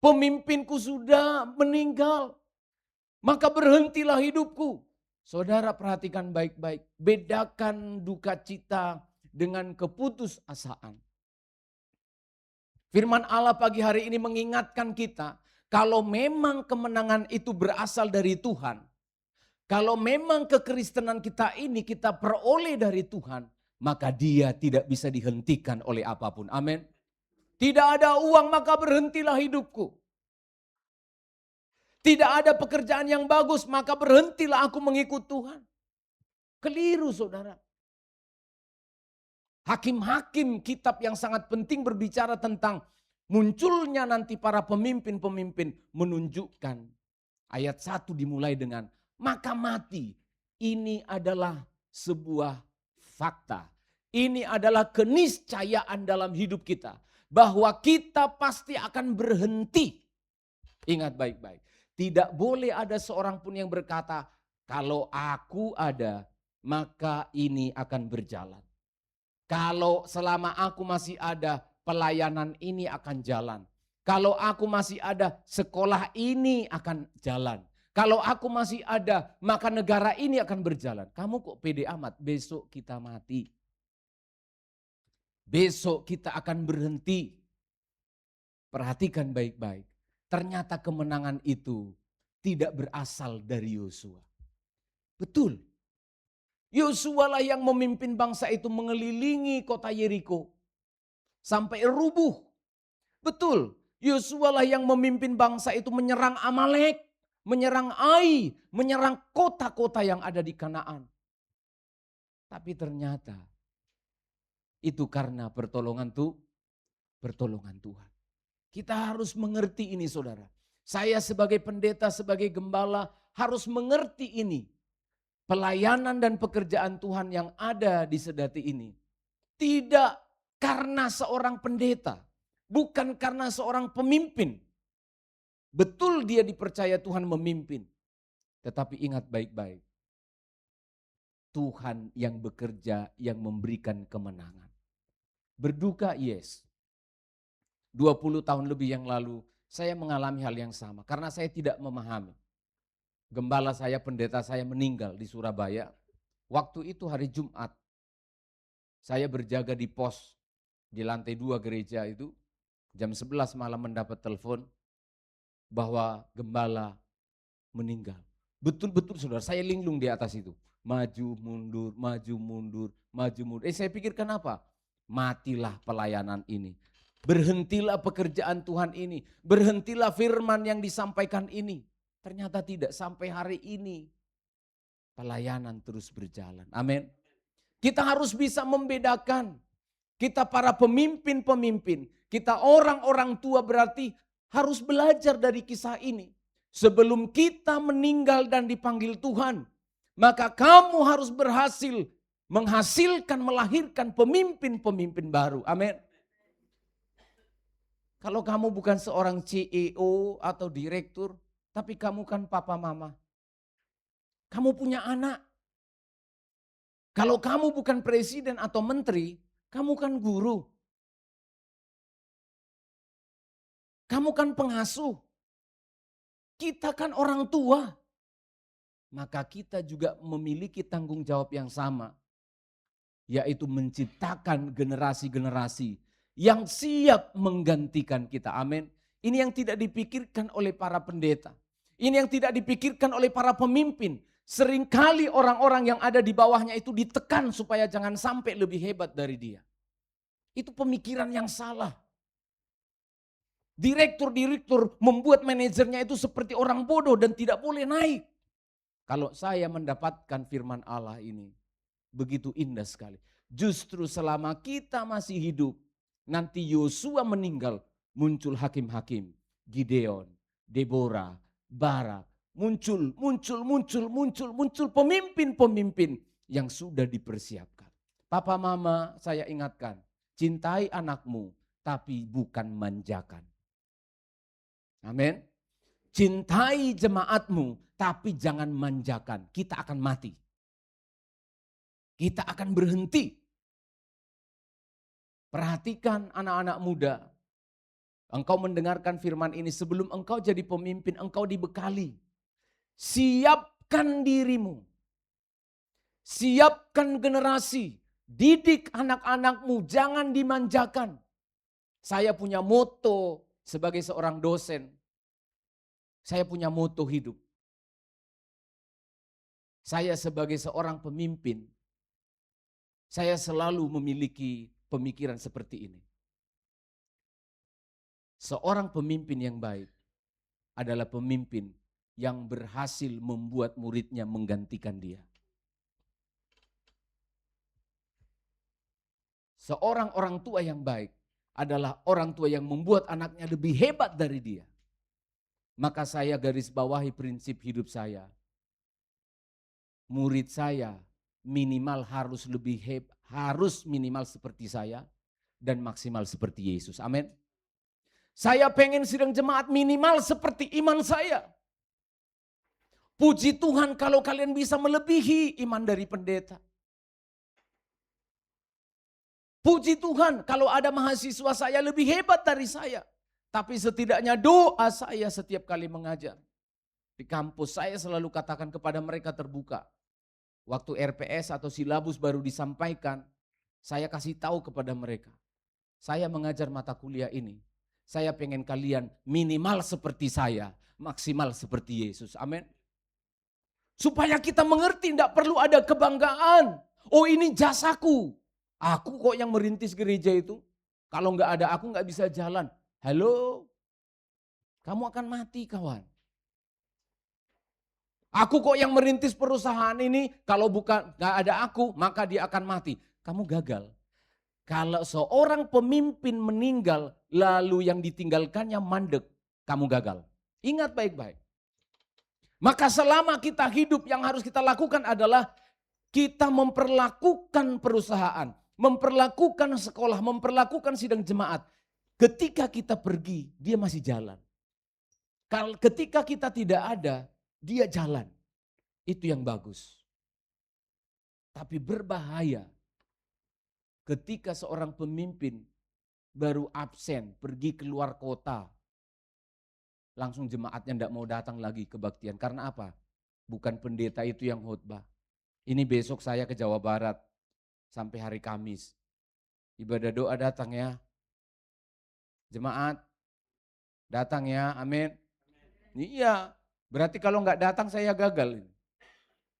F: Pemimpinku sudah meninggal. Maka berhentilah hidupku. Saudara perhatikan baik-baik. Bedakan duka cita dengan keputusasaan. Firman Allah pagi hari ini mengingatkan kita. Kalau memang kemenangan itu berasal dari Tuhan. Kalau memang kekristenan kita ini kita peroleh dari Tuhan. Maka dia tidak bisa dihentikan oleh apapun. Amin. Tidak ada uang maka berhentilah hidupku. Tidak ada pekerjaan yang bagus maka berhentilah aku mengikut Tuhan. Keliru saudara. Hakim-hakim kitab yang sangat penting berbicara tentang munculnya nanti para pemimpin-pemimpin menunjukkan. Ayat 1 dimulai dengan maka mati. Ini adalah sebuah fakta. Ini adalah keniscayaan dalam hidup kita. Bahwa kita pasti akan berhenti. Ingat baik-baik. Tidak boleh ada seorang pun yang berkata, kalau aku ada, maka ini akan berjalan. Kalau selama aku masih ada, pelayanan ini akan jalan. Kalau aku masih ada, sekolah ini akan jalan. Kalau aku masih ada, maka negara ini akan berjalan. Kamu kok pede amat, besok kita mati. Besok kita akan berhenti. Perhatikan baik-baik. Ternyata kemenangan itu tidak berasal dari Yosua. Betul. Yosua lah yang memimpin bangsa itu mengelilingi kota Yeriko. Sampai rubuh. Betul. Yosua lah yang memimpin bangsa itu menyerang Amalek. Menyerang Ai. Menyerang kota-kota yang ada di Kanaan. Tapi ternyata itu karena pertolongan Tuhan. Kita harus mengerti ini saudara. Saya sebagai pendeta, sebagai gembala harus mengerti ini. Pelayanan dan pekerjaan Tuhan yang ada di Sedati ini. Tidak karena seorang pendeta. Bukan karena seorang pemimpin. Betul dia dipercaya Tuhan memimpin. Tetapi ingat baik-baik. Tuhan yang bekerja, yang memberikan kemenangan. Berduka, yes. 20 tahun lebih yang lalu saya mengalami hal yang sama. Karena saya tidak memahami. Gembala saya, pendeta saya meninggal di Surabaya. Waktu itu hari Jumat. Saya berjaga di pos di lantai 2 gereja itu. Jam 11 malam mendapat telepon bahwa gembala meninggal. Betul-betul saudara, saya linglung di atas itu. Maju, mundur, maju, mundur, maju, mundur. Saya pikir kenapa? Matilah pelayanan ini. Berhentilah pekerjaan Tuhan ini. Berhentilah firman yang disampaikan ini. Ternyata tidak, sampai hari ini pelayanan terus berjalan. Amin. Kita harus bisa membedakan. Kita para pemimpin-pemimpin. Kita orang-orang tua berarti harus belajar dari kisah ini. Sebelum kita meninggal dan dipanggil Tuhan. Maka kamu harus berhasil menghasilkan, melahirkan pemimpin-pemimpin baru. Amin. Kalau kamu bukan seorang CEO atau direktur, tapi kamu kan papa mama. Kamu punya anak. Kalau kamu bukan presiden atau menteri, kamu kan guru. Kamu kan pengasuh. Kita kan orang tua. Maka kita juga memiliki tanggung jawab yang sama. Yaitu menciptakan generasi-generasi yang siap menggantikan kita. Amin. Ini yang tidak dipikirkan oleh para pendeta. Ini yang tidak dipikirkan oleh para pemimpin. Seringkali orang-orang yang ada di bawahnya itu ditekan supaya jangan sampai lebih hebat dari dia. Itu pemikiran yang salah. Direktur-direktur membuat manajernya itu seperti orang bodoh dan tidak boleh naik. Kalau saya mendapatkan firman Allah ini, begitu indah sekali. Justru selama kita masih hidup, nanti Yosua meninggal, muncul hakim-hakim, Gideon, Deborah, Barak, muncul pemimpin-pemimpin yang sudah dipersiapkan. Papa mama, saya ingatkan, cintai anakmu tapi bukan manjakan. Amin. Cintai jemaatmu tapi jangan manjakan. Kita akan mati. Kita akan berhenti. Perhatikan anak-anak muda. Engkau mendengarkan firman ini sebelum engkau jadi pemimpin, engkau dibekali. Siapkan dirimu. Siapkan generasi. Didik anak-anakmu, jangan dimanjakan. Saya punya moto sebagai seorang dosen. Saya punya moto hidup. Saya sebagai seorang pemimpin, saya selalu memiliki pemikiran seperti ini. Seorang pemimpin yang baik adalah pemimpin yang berhasil membuat muridnya menggantikan dia. Seorang orang tua yang baik adalah orang tua yang membuat anaknya lebih hebat dari dia. Maka saya garis bawahi prinsip hidup saya. Murid saya minimal harus lebih hebat, harus minimal seperti saya dan maksimal seperti Yesus. Amin. Saya pengen sidang jemaat minimal seperti iman saya. Puji Tuhan kalau kalian bisa melebihi iman dari pendeta. Puji Tuhan kalau ada mahasiswa saya lebih hebat dari saya. Tapi setidaknya doa saya setiap kali mengajar. Di kampus saya selalu katakan kepada mereka terbuka. Waktu RPS atau silabus baru disampaikan, saya kasih tahu kepada mereka. Saya mengajar mata kuliah ini. Saya pengen kalian minimal seperti saya, maksimal seperti Yesus. Amin. Supaya kita mengerti, tidak perlu ada kebanggaan. Oh ini jasaku. Aku kok yang merintis gereja itu. Kalau nggak ada aku nggak bisa jalan. Halo, kamu akan mati kawan. Aku kok yang merintis perusahaan ini. Kalau bukan nggak ada aku maka dia akan mati. Kamu gagal. Kalau seorang pemimpin meninggal lalu yang ditinggalkannya mandek, kamu gagal. Ingat baik-baik. Maka selama kita hidup yang harus kita lakukan adalah kita memperlakukan perusahaan, memperlakukan sekolah, memperlakukan sidang jemaat. Ketika kita pergi, dia masih jalan. Ketika kita tidak ada, dia jalan. Itu yang bagus. Tapi berbahaya ketika seorang pemimpin baru absen, pergi keluar kota. Langsung jemaatnya tidak mau datang lagi kebaktian. Karena apa? Bukan pendeta itu yang khotbah. Ini besok saya ke Jawa Barat sampai hari Kamis. Ibadah doa datang ya. Jemaat datang ya, amin. Iya, berarti kalau nggak datang saya gagal.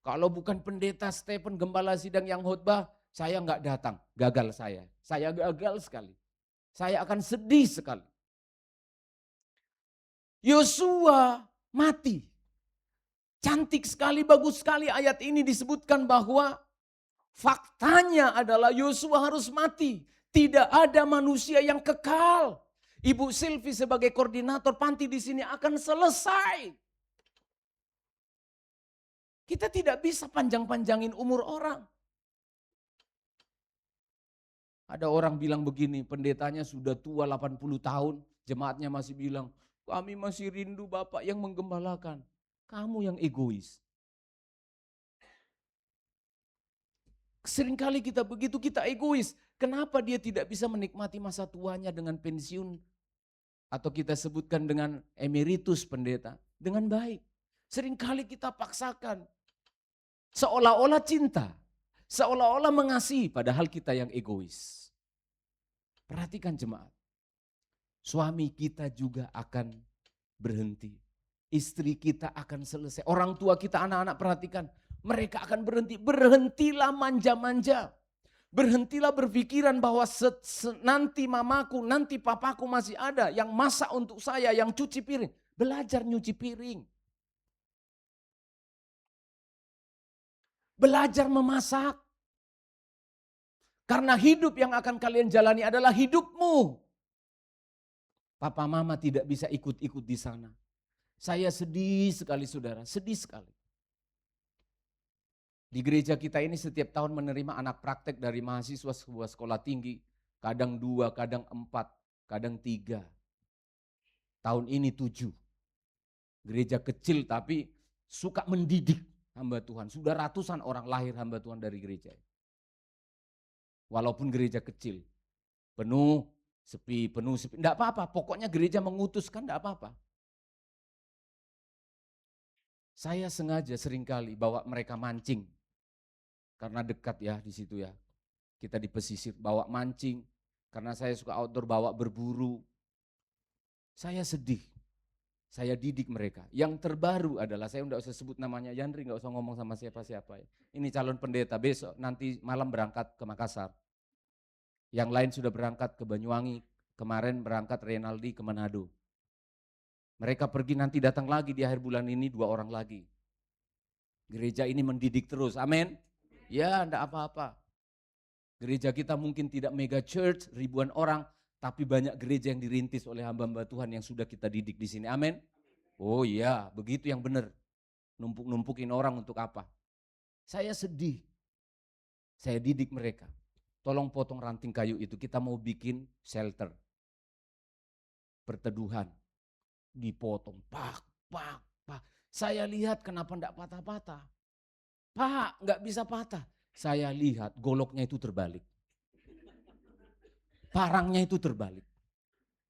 F: Kalau bukan pendeta Stephen gembala sidang yang khotbah, saya nggak datang, gagal saya. Saya gagal sekali. Saya akan sedih sekali. Yosua mati. Cantik sekali, bagus sekali ayat ini disebutkan bahwa faktanya adalah Yosua harus mati. Tidak ada manusia yang kekal. Ibu Silvi sebagai koordinator panti di sini akan selesai. Kita tidak bisa panjang-panjangin umur orang. Ada orang bilang begini, pendetanya sudah tua 80 tahun, jemaatnya masih bilang, kami masih rindu Bapak yang menggembalakan. Kamu yang egois. Seringkali kita begitu, kita egois. Kenapa dia tidak bisa menikmati masa tuanya dengan pensiun? Atau kita sebutkan dengan emeritus pendeta. Dengan baik. Seringkali kita paksakan. Seolah-olah cinta. Seolah-olah mengasihi. Padahal kita yang egois. Perhatikan jemaat. Suami kita juga akan berhenti. Istri kita akan selesai. Orang tua kita, anak-anak perhatikan. Mereka akan berhenti. Berhentilah manja-manja. Berhentilah berpikiran bahwa nanti mamaku, nanti papaku masih ada. Yang masak untuk saya, yang cuci piring. Belajar nyuci piring. Belajar memasak. Karena hidup yang akan kalian jalani adalah hidupmu. Papa mama tidak bisa ikut-ikut di sana. Saya sedih sekali saudara, sedih sekali. Di gereja kita ini setiap tahun menerima anak praktek dari mahasiswa sebuah sekolah tinggi. Kadang 2, kadang 4, kadang 3. Tahun ini 7. Gereja kecil tapi suka mendidik hamba Tuhan. Sudah ratusan orang lahir hamba Tuhan dari gereja. Walaupun gereja kecil. Penuh, sepi. Enggak apa-apa, pokoknya gereja mengutuskan enggak apa-apa. Saya sengaja seringkali bawa mereka mancing. Karena dekat ya di situ ya. Kita di pesisir bawa mancing. Karena saya suka outdoor bawa berburu. Saya sedih. Saya didik mereka. Yang terbaru adalah, saya enggak usah sebut namanya, Yandri enggak usah ngomong sama siapa-siapa. Ini calon pendeta, besok nanti malam berangkat ke Makassar. Yang lain sudah berangkat ke Banyuwangi. Kemarin berangkat Renaldi ke Manado. Mereka pergi nanti datang lagi di akhir bulan ini 2 orang lagi. Gereja ini mendidik terus, amin. Ya enggak apa-apa. Gereja kita mungkin tidak mega church, ribuan orang, tapi banyak gereja yang dirintis oleh hamba-hamba Tuhan yang sudah kita didik di sini, amin. Oh iya, begitu yang benar. Numpuk-numpukin orang untuk apa? Saya sedih. Saya didik mereka. Tolong potong ranting kayu itu, kita mau bikin shelter. Perteduhan. Dipotong, pak. Saya lihat kenapa enggak patah-patah. Pak, enggak bisa patah. Saya lihat goloknya itu terbalik. Parangnya itu terbalik.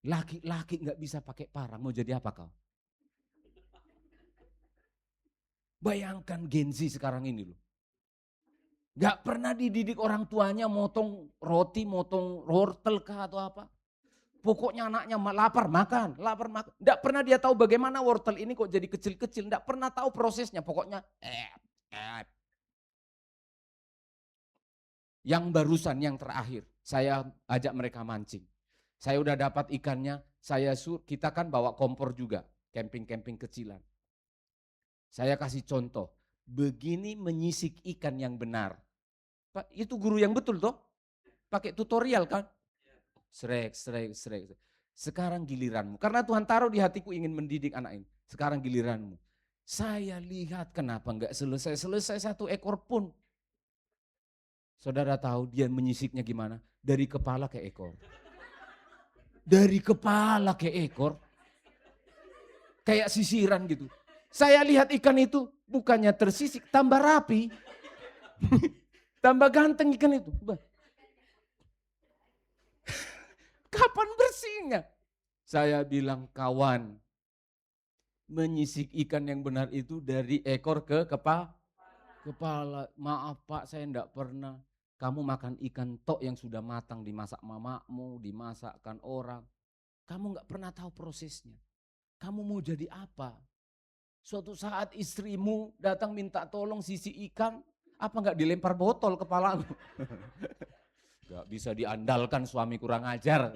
F: Laki-laki enggak bisa pakai parang, mau jadi apa kau? Bayangkan Gen Z sekarang ini loh. Enggak pernah dididik orang tuanya motong roti, motong wortel kah atau apa. Pokoknya anaknya lapar makan. Enggak pernah dia tahu bagaimana wortel ini kok jadi kecil-kecil. Enggak pernah tahu prosesnya, pokoknya Yang barusan, yang terakhir, saya ajak mereka mancing. Saya udah dapat ikannya, kita kan bawa kompor juga, camping-camping kecilan. Saya kasih contoh, begini menyisik ikan yang benar. Pak, itu guru yang betul toh? Pakai tutorial kan? Srek. Sekarang giliranmu, karena Tuhan taruh di hatiku ingin mendidik anak ini. Sekarang giliranmu. Saya lihat kenapa enggak selesai 1 ekor pun. Saudara tahu dia menyisiknya gimana? Dari kepala ke ekor. Dari kepala ke ekor. Kayak sisiran gitu. Saya lihat ikan itu bukannya tersisik, tambah rapi. Tambah ganteng ikan itu. Kapan bersihnya? Saya bilang, kawan, menyisik ikan yang benar itu dari ekor ke kepala. Maaf Pak, saya enggak pernah. Kamu makan ikan tok yang sudah matang, dimasak mamamu, dimasakkan orang. Kamu enggak pernah tahu prosesnya. Kamu mau jadi apa? Suatu saat istrimu datang minta tolong sisi ikan, apa enggak dilempar botol kepalamu? Enggak bisa diandalkan, suami kurang ajar.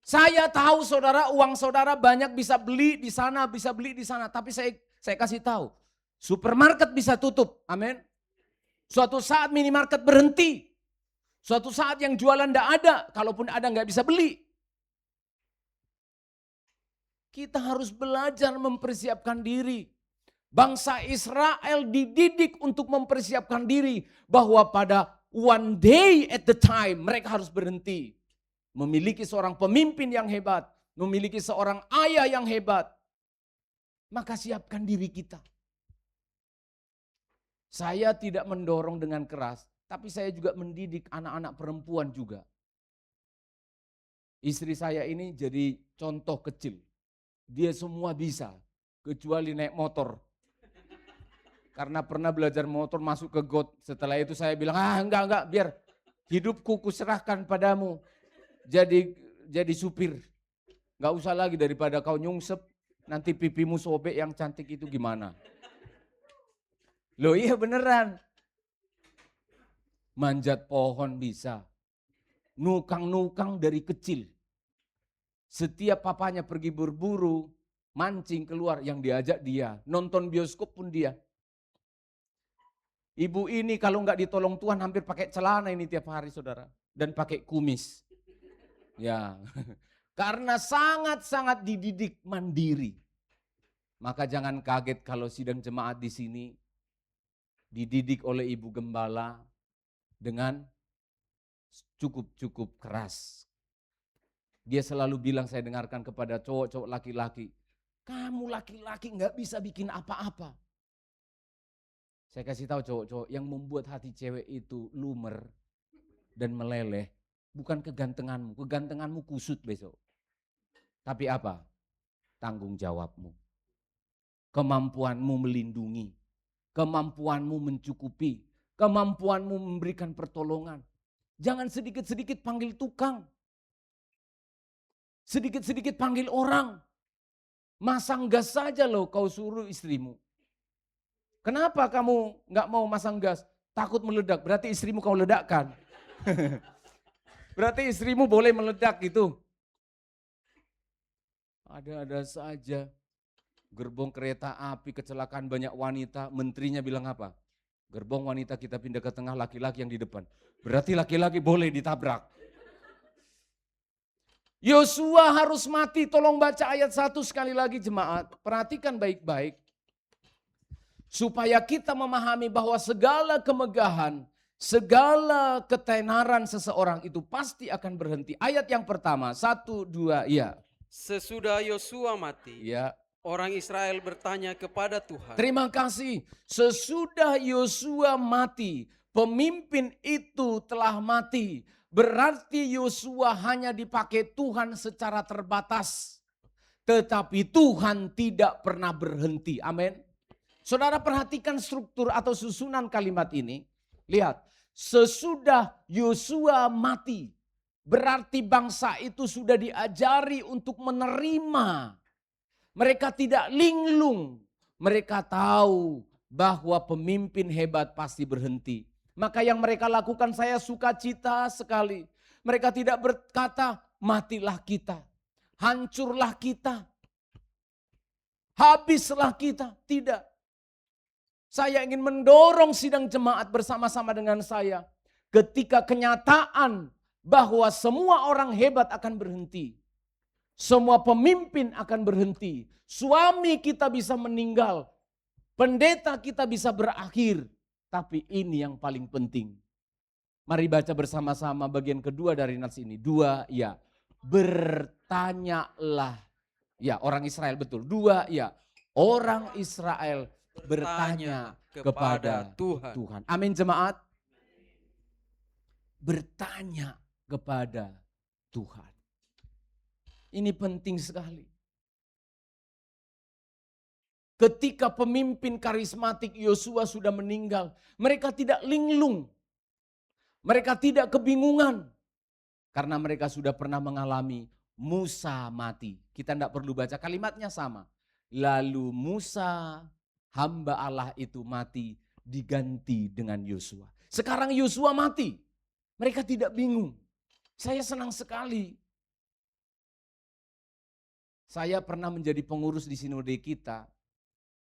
F: Saya tahu saudara, uang saudara banyak bisa beli di sana, bisa beli di sana. Tapi saya kasih tahu, supermarket bisa tutup, amin. Suatu saat minimarket berhenti. Suatu saat yang jualan enggak ada, kalaupun ada enggak bisa beli. Kita harus belajar mempersiapkan diri. Bangsa Israel dididik untuk mempersiapkan diri bahwa pada one day at the time mereka harus berhenti. Memiliki seorang pemimpin yang hebat, memiliki seorang ayah yang hebat. Maka siapkan diri kita. Saya tidak mendorong dengan keras, tapi saya juga mendidik anak-anak perempuan juga. Istri saya ini jadi contoh kecil. Dia semua bisa, kecuali naik motor. Karena pernah belajar motor masuk ke got. Setelah itu saya bilang, enggak, biar hidupku kuserahkan padamu. Jadi supir. Enggak usah lagi, daripada kau nyungsep, nanti pipimu sobek yang cantik itu gimana. Loh iya beneran. Manjat pohon bisa. Nukang-nukang dari kecil. Setiap papanya pergi berburu, mancing keluar, yang diajak dia. Nonton bioskop pun dia. Ibu ini kalau nggak ditolong Tuhan hampir pakai celana ini tiap hari saudara. Dan pakai kumis. Ya, karena sangat-sangat dididik mandiri. Maka jangan kaget kalau sidang jemaat di sini dididik oleh ibu gembala dengan cukup keras. Dia selalu bilang, saya dengarkan kepada cowok-cowok laki-laki, kamu laki-laki nggak bisa bikin apa-apa. Saya kasih tahu cowok-cowok yang membuat hati cewek itu lumer dan meleleh, bukan kegantenganmu. Kegantenganmu kusut besok. Tapi apa? Tanggung jawabmu. Kemampuanmu melindungi. Kemampuanmu mencukupi. Kemampuanmu memberikan pertolongan. Jangan sedikit-sedikit panggil tukang. Sedikit-sedikit panggil orang. Masang gas saja loh kau suruh istrimu. Kenapa kamu nggak mau masang gas? Takut meledak, berarti istrimu kau ledakkan. Berarti istrimu boleh meledak gitu. Ada-ada saja. Gerbong kereta api kecelakaan banyak wanita, menterinya bilang apa? Gerbong wanita kita pindah ke tengah, laki-laki yang di depan. Berarti laki-laki boleh ditabrak. Yosua harus mati, tolong baca ayat 1 sekali lagi jemaat. Perhatikan baik-baik. Supaya kita memahami bahwa segala kemegahan, segala ketenaran seseorang itu pasti akan berhenti. Ayat yang pertama, 1, 2, ya.
G: Sesudah Yosua mati,
F: Ya.
G: orang Israel bertanya kepada Tuhan.
F: Terima kasih. Sesudah Yosua mati, pemimpin itu telah mati. Berarti Yosua hanya dipakai Tuhan secara terbatas. Tetapi Tuhan tidak pernah berhenti. Amin. Saudara perhatikan struktur atau susunan kalimat ini. Lihat, sesudah Yosua mati. Berarti bangsa itu sudah diajari untuk menerima. Mereka tidak linglung. Mereka tahu bahwa pemimpin hebat pasti berhenti. Maka yang mereka lakukan saya sukacita sekali. Mereka tidak berkata matilah kita. Hancurlah kita. Habislah kita. Tidak. Saya ingin mendorong sidang jemaat bersama-sama dengan saya. Ketika kenyataan bahwa semua orang hebat akan berhenti. Semua pemimpin akan berhenti. Suami kita bisa meninggal. Pendeta kita bisa berakhir. Tapi ini yang paling penting. Mari baca bersama-sama bagian kedua dari nas ini. 2, ya. Bertanyalah. Ya, orang Israel betul. 2, ya. Orang Israel bertanya kepada Tuhan. Amin jemaat. Bertanya kepada Tuhan. Ini penting sekali. Ketika pemimpin karismatik Yosua sudah meninggal, mereka tidak linglung. Mereka tidak kebingungan. Karena mereka sudah pernah mengalami Musa mati. Kita tidak perlu baca kalimatnya sama. Lalu Musa, hamba Allah itu mati, diganti dengan Yosua. Sekarang Yosua mati. Mereka tidak bingung. Saya senang sekali. Saya pernah menjadi pengurus di sinode kita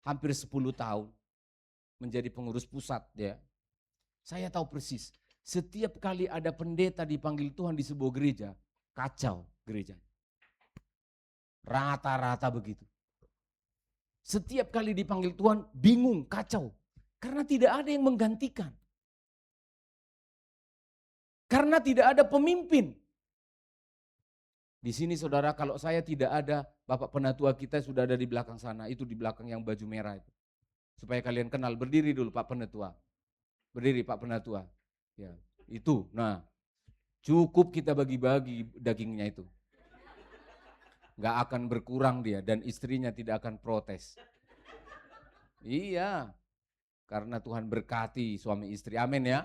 F: hampir 10 tahun. Menjadi pengurus pusat ya. Saya tahu persis, setiap kali ada pendeta dipanggil Tuhan di sebuah gereja, kacau gereja. Rata-rata begitu. Setiap kali dipanggil Tuhan bingung, kacau. Karena tidak ada yang menggantikan. Karena tidak ada pemimpin. Di sini saudara, kalau saya tidak ada, Bapak Penatua kita sudah ada di belakang sana. Itu di belakang yang baju merah itu. Supaya kalian kenal, berdiri dulu Pak Penatua. Berdiri Pak Penatua. Ya, itu. Nah, cukup kita bagi-bagi dagingnya itu. Gak akan berkurang dia dan istrinya tidak akan protes. Iya, karena Tuhan berkati suami istri. Amin ya.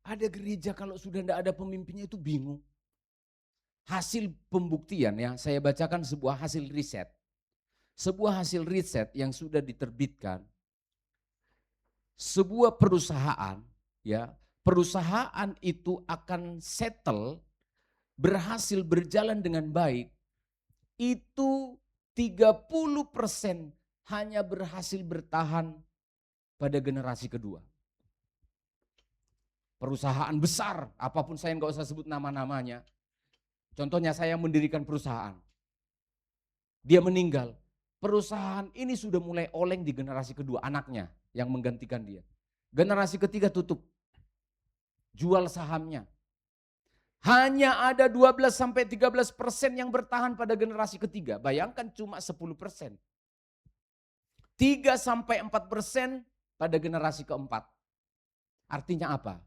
F: Ada gereja kalau sudah tidak ada pemimpinnya itu bingung. Hasil pembuktian ya, saya bacakan sebuah hasil riset. Sebuah hasil riset yang sudah diterbitkan. Sebuah perusahaan ya, perusahaan itu akan settle, berhasil berjalan dengan baik. Itu 30% hanya berhasil bertahan pada generasi kedua. Perusahaan besar, apapun saya nggak usah sebut nama-namanya. Contohnya saya mendirikan perusahaan. Dia meninggal. Perusahaan ini sudah mulai oleng di generasi kedua, anaknya yang menggantikan dia. Generasi ketiga tutup. Jual sahamnya. Hanya ada 12-13% yang bertahan pada generasi ketiga. Bayangkan cuma 10%. 3-4% pada generasi keempat. Artinya apa?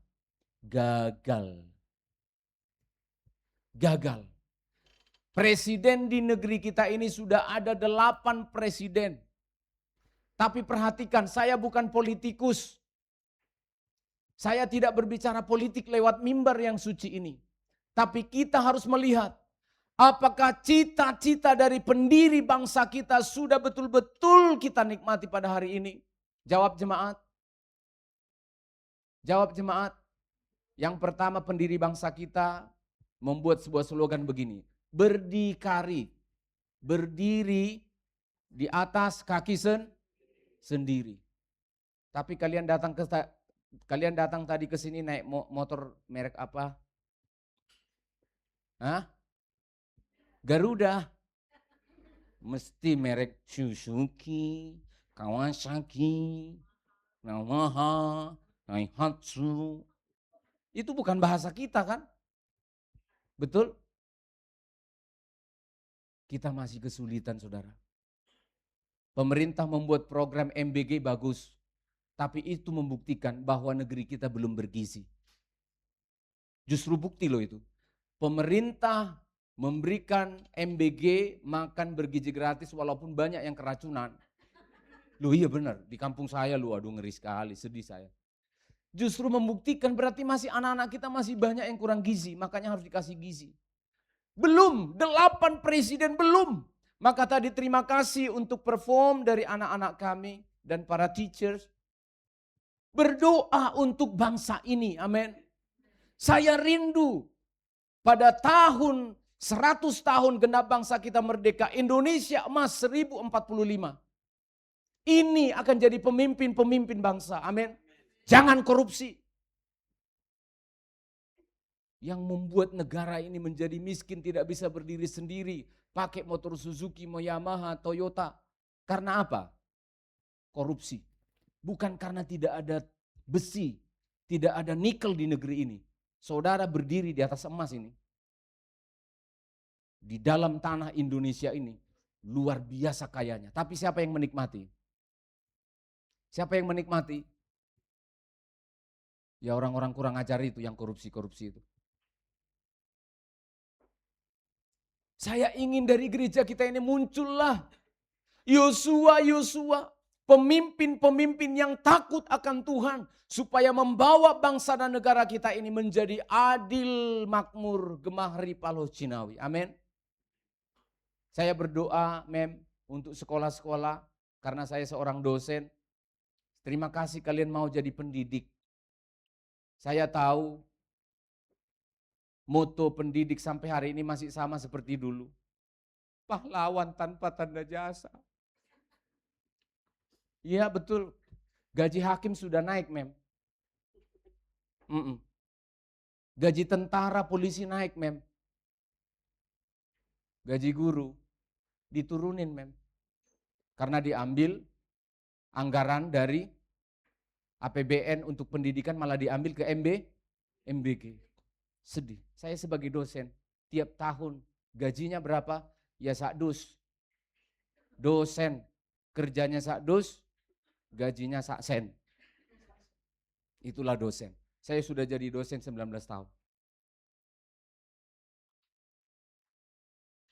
F: Gagal. Gagal. Presiden di negeri kita ini sudah ada 8 presiden. Tapi perhatikan, saya bukan politikus. Saya tidak berbicara politik lewat mimbar yang suci ini. Tapi kita harus melihat, apakah cita-cita dari pendiri bangsa kita sudah betul-betul kita nikmati pada hari ini? Jawab jemaat. Jawab jemaat. Yang pertama, pendiri bangsa kita membuat sebuah slogan begini. Berdikari. Berdiri di atas kaki sendiri. Tapi kalian datang tadi ke sini naik motor merek apa? Hah? Garuda. Mesti merek Suzuki, Kawasaki, Yamaha, Daihatsu. Itu bukan bahasa kita kan? Betul? Kita masih kesulitan, saudara. Pemerintah membuat program MBG bagus. Tapi itu membuktikan bahwa negeri kita belum bergizi. Justru bukti loh itu. Pemerintah memberikan MBG makan bergizi gratis walaupun banyak yang keracunan. Loh iya benar, di kampung saya loh, aduh ngeri sekali, sedih saya. Justru membuktikan berarti masih anak-anak kita masih banyak yang kurang gizi, makanya harus dikasih gizi. Belum, 8 presiden belum. Maka tadi terima kasih untuk perform dari anak-anak kami dan para teachers. Berdoa untuk bangsa ini, amin. Saya rindu pada tahun 100 tahun genap bangsa kita merdeka, Indonesia emas 1045. Ini akan jadi pemimpin-pemimpin bangsa, amin. Jangan korupsi. Yang membuat negara ini menjadi miskin, tidak bisa berdiri sendiri. Pakai motor Suzuki, Yamaha, Toyota. Karena apa? Korupsi. Bukan karena tidak ada besi, tidak ada nikel di negeri ini. Saudara berdiri di atas emas ini. Di dalam tanah Indonesia ini. Luar biasa kayanya. Tapi siapa yang menikmati? Siapa yang menikmati? Ya orang-orang kurang ajar itu yang korupsi-korupsi itu. Saya ingin dari gereja kita ini muncullah Yosua, pemimpin-pemimpin yang takut akan Tuhan. Supaya membawa bangsa dan negara kita ini menjadi adil, makmur, gemah ripaloh Cinawi. Amin. Saya berdoa untuk sekolah-sekolah karena saya seorang dosen. Terima kasih kalian mau jadi pendidik. Saya tahu moto pendidik sampai hari ini masih sama seperti dulu. Pahlawan tanpa tanda jasa. Iya betul, gaji hakim sudah naik Gaji tentara, polisi naik Gaji guru diturunin Karena diambil anggaran dari APBN untuk pendidikan malah diambil ke MBG. Sedih. Saya sebagai dosen, tiap tahun gajinya berapa? Ya sakdus. Dosen, kerjanya sakdus, gajinya saksen. Itulah dosen. Saya sudah jadi dosen 19 tahun.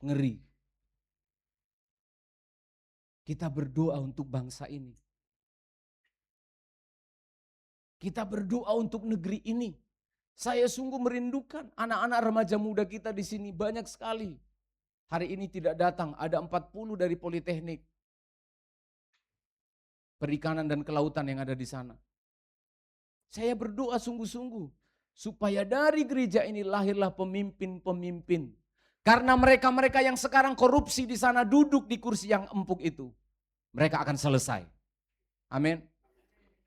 F: Ngeri. Kita berdoa untuk bangsa ini. Kita berdoa untuk negeri ini. Saya sungguh merindukan anak-anak remaja muda kita di sini banyak sekali. Hari ini tidak datang, ada 40 dari Politeknik. Perikanan dan kelautan yang ada di sana. Saya berdoa sungguh-sungguh supaya dari gereja ini lahirlah pemimpin-pemimpin. Karena mereka-mereka yang sekarang korupsi di sana duduk di kursi yang empuk itu. Mereka akan selesai. Amin.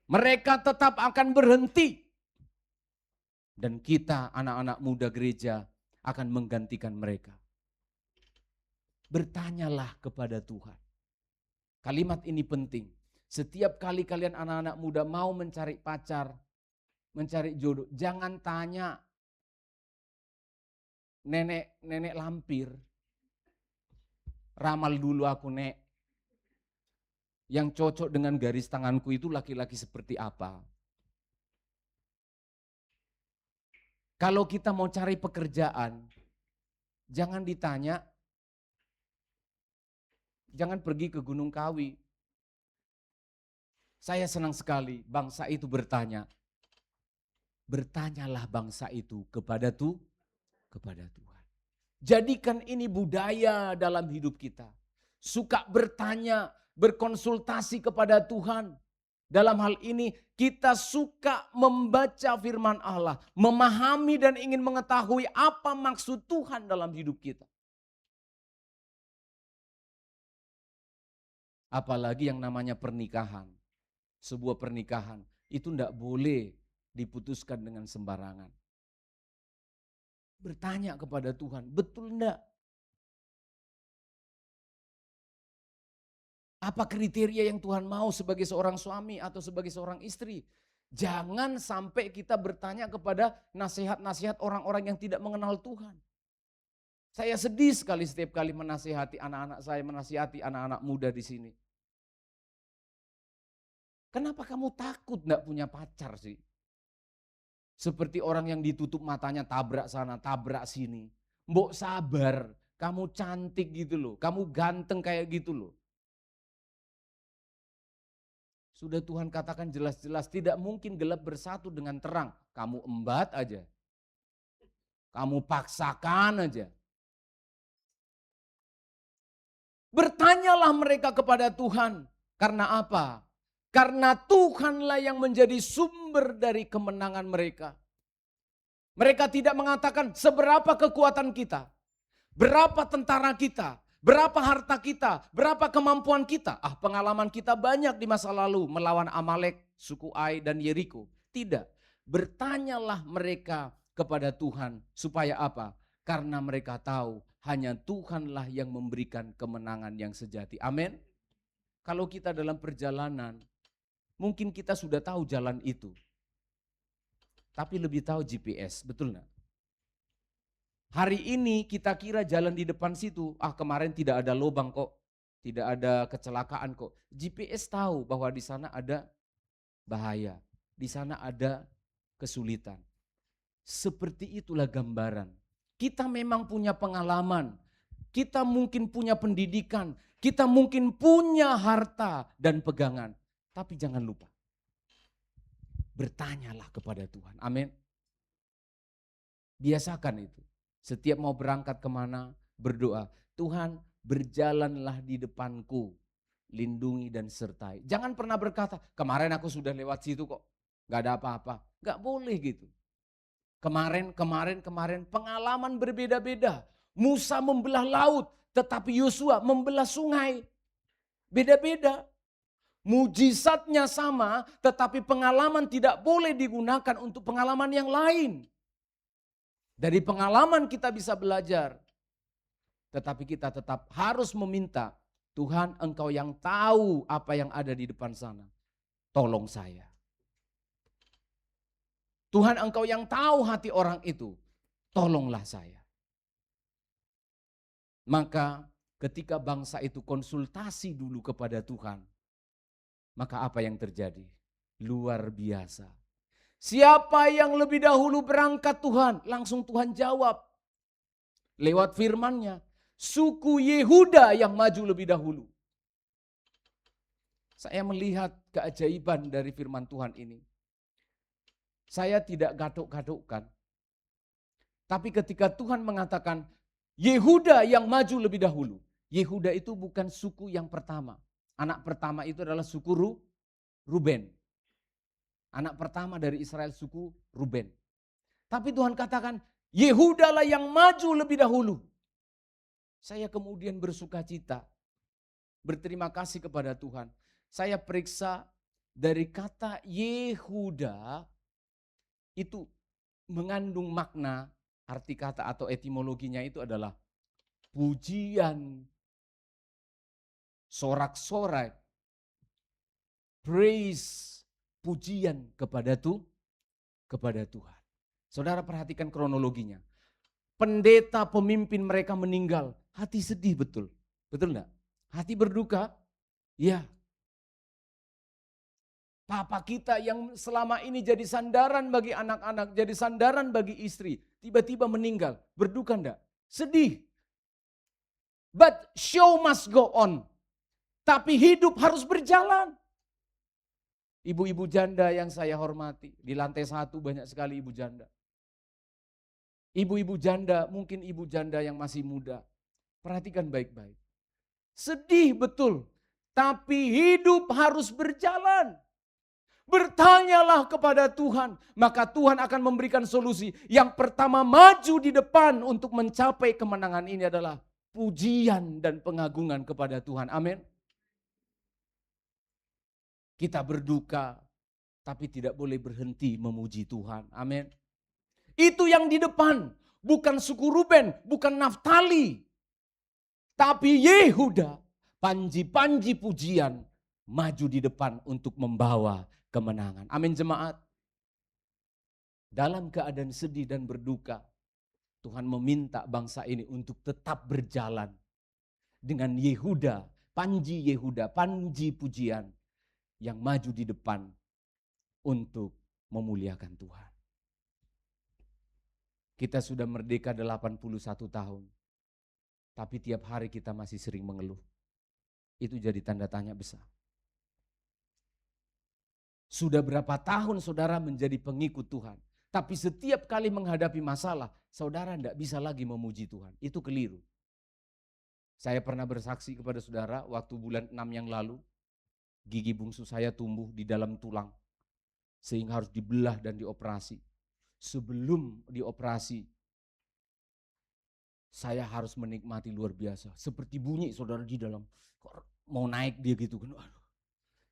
F: Mereka tetap akan berhenti. Dan kita anak-anak muda gereja akan menggantikan mereka. Bertanyalah kepada Tuhan. Kalimat ini penting. Setiap kali kalian anak-anak muda mau mencari pacar, mencari jodoh, jangan tanya nenek lampir. Ramal dulu aku, Nek. Yang cocok dengan garis tanganku itu laki-laki seperti apa? Kalau kita mau cari pekerjaan, jangan ditanya, jangan pergi ke Gunung Kawi. Saya senang sekali bangsa itu bertanya. Bertanyalah bangsa itu kepada Tuhan. Jadikan ini budaya dalam hidup kita. Suka bertanya, berkonsultasi kepada Tuhan. Dalam hal ini kita suka membaca firman Allah, memahami dan ingin mengetahui apa maksud Tuhan dalam hidup kita. Apalagi yang namanya pernikahan. Sebuah pernikahan itu tidak boleh diputuskan dengan sembarangan. Bertanya kepada Tuhan, betul enggak? Apa kriteria yang Tuhan mau sebagai seorang suami atau sebagai seorang istri? Jangan sampai kita bertanya kepada nasihat-nasihat orang-orang yang tidak mengenal Tuhan. Saya sedih sekali setiap kali menasihati anak-anak saya, menasihati anak-anak muda di sini. Kenapa kamu takut enggak punya pacar sih? Seperti orang yang ditutup matanya, tabrak sana, tabrak sini. Mbok sabar, kamu cantik gitu loh, kamu ganteng kayak gitu loh. Sudah Tuhan katakan jelas-jelas, tidak mungkin gelap bersatu dengan terang. Kamu embat aja. Kamu paksakan aja. Bertanyalah mereka kepada Tuhan. Karena apa? Karena Tuhanlah yang menjadi sumber dari kemenangan mereka. Mereka tidak mengatakan seberapa kekuatan kita, berapa tentara kita, berapa harta kita, berapa kemampuan kita. Pengalaman kita banyak di masa lalu melawan Amalek, suku Ai dan Yeriko. Tidak, bertanyalah mereka kepada Tuhan supaya apa? Karena mereka tahu hanya Tuhanlah yang memberikan kemenangan yang sejati. Amin. Kalau kita dalam perjalanan, mungkin kita sudah tahu jalan itu. Tapi lebih tahu GPS, betul enggak? Hari ini kita kira jalan di depan situ, kemarin tidak ada lubang kok, tidak ada kecelakaan kok. GPS tahu bahwa di sana ada bahaya, di sana ada kesulitan. Seperti itulah gambaran. Kita memang punya pengalaman, kita mungkin punya pendidikan, kita mungkin punya harta dan pegangan. Tapi jangan lupa, bertanyalah kepada Tuhan. Amin. Biasakan itu. Setiap mau berangkat kemana, berdoa. Tuhan, berjalanlah di depanku. Lindungi dan sertai. Jangan pernah berkata, kemarin aku sudah lewat situ kok. Gak ada apa-apa. Gak boleh gitu. Kemarin, pengalaman berbeda-beda. Musa membelah laut, tetapi Yosua membelah sungai. Beda-beda. Mujizatnya sama, tetapi pengalaman tidak boleh digunakan untuk pengalaman yang lain. Dari pengalaman kita bisa belajar. Tetapi kita tetap harus meminta, Tuhan Engkau yang tahu apa yang ada di depan sana. Tolong saya. Tuhan Engkau yang tahu hati orang itu. Tolonglah saya. Maka ketika bangsa itu konsultasi dulu kepada Tuhan, maka apa yang terjadi? Luar biasa. Siapa yang lebih dahulu berangkat Tuhan? Langsung Tuhan jawab. Lewat firman-Nya. Suku Yehuda yang maju lebih dahulu. Saya melihat keajaiban dari firman Tuhan ini. Saya tidak gatuk-gatukkan. Tapi ketika Tuhan mengatakan Yehuda yang maju lebih dahulu. Yehuda itu bukan suku yang pertama. Anak pertama itu adalah suku Ruben. Anak pertama dari Israel suku Ruben. Tapi Tuhan katakan, Yehudalah yang maju lebih dahulu. Saya kemudian bersuka cita. Berterima kasih kepada Tuhan. Saya periksa dari kata Yehuda itu mengandung makna, arti kata atau etimologinya itu adalah pujian, sorak-sorai, praise, pujian kepada Tuhan. Saudara perhatikan kronologinya. Pendeta pemimpin mereka meninggal, hati sedih betul. Betul enggak? Hati berduka? Ya. Papa kita yang selama ini jadi sandaran bagi anak-anak, jadi sandaran bagi istri, tiba-tiba meninggal. Berduka enggak? Sedih. But show must go on. Tapi hidup harus berjalan. Ibu-ibu janda yang saya hormati, di lantai 1 banyak sekali ibu janda. Ibu-ibu janda, mungkin ibu janda yang masih muda. Perhatikan baik-baik. Sedih betul, tapi hidup harus berjalan. Bertanyalah kepada Tuhan, maka Tuhan akan memberikan solusi. Yang pertama maju di depan untuk mencapai kemenangan ini adalah pujian dan pengagungan kepada Tuhan. Amin. Kita berduka, tapi tidak boleh berhenti memuji Tuhan. Amin. Itu yang di depan, bukan suku Ruben, bukan Naftali. Tapi Yehuda, panji-panji pujian, maju di depan untuk membawa kemenangan. Amin jemaat. Dalam keadaan sedih dan berduka, Tuhan meminta bangsa ini untuk tetap berjalan dengan Yehuda, panji pujian yang maju di depan untuk memuliakan Tuhan. Kita sudah merdeka 81 tahun, tapi tiap hari kita masih sering mengeluh. Itu jadi tanda tanya besar. Sudah berapa tahun saudara menjadi pengikut Tuhan, tapi setiap kali menghadapi masalah, saudara tidak bisa lagi memuji Tuhan. Itu keliru. Saya pernah bersaksi kepada saudara waktu bulan 6 yang lalu, gigi bungsu saya tumbuh di dalam tulang, sehingga harus dibelah dan dioperasi. Sebelum dioperasi, saya harus menikmati luar biasa. Seperti bunyi saudara di dalam, kok mau naik dia gitu kan.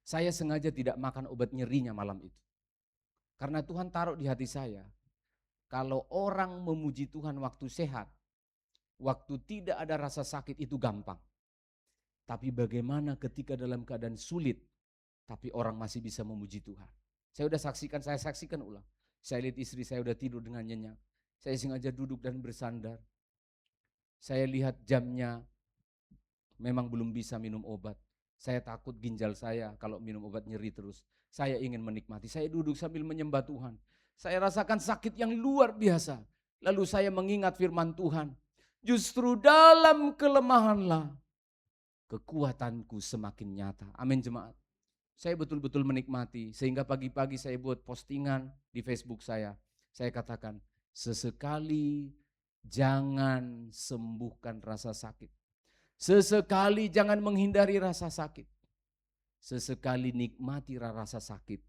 F: Saya sengaja tidak makan obat nyerinya malam itu. Karena Tuhan taruh di hati saya, kalau orang memuji Tuhan waktu sehat, waktu tidak ada rasa sakit itu gampang. Tapi bagaimana ketika dalam keadaan sulit, tapi orang masih bisa memuji Tuhan. Saya saksikan ulang. Saya lihat istri saya udah tidur dengan nyenyak. Saya sengaja duduk dan bersandar. Saya lihat jamnya, memang belum bisa minum obat. Saya takut ginjal saya kalau minum obat nyeri terus. Saya ingin menikmati. Saya duduk sambil menyembah Tuhan. Saya rasakan sakit yang luar biasa. Lalu saya mengingat firman Tuhan. Justru dalam kelemahanlah kekuatanku semakin nyata. Amin jemaat. Saya betul-betul menikmati. Sehingga pagi-pagi saya buat postingan di Facebook saya. Saya katakan, sesekali jangan sembuhkan rasa sakit. Sesekali jangan menghindari rasa sakit. Sesekali nikmati rasa sakit.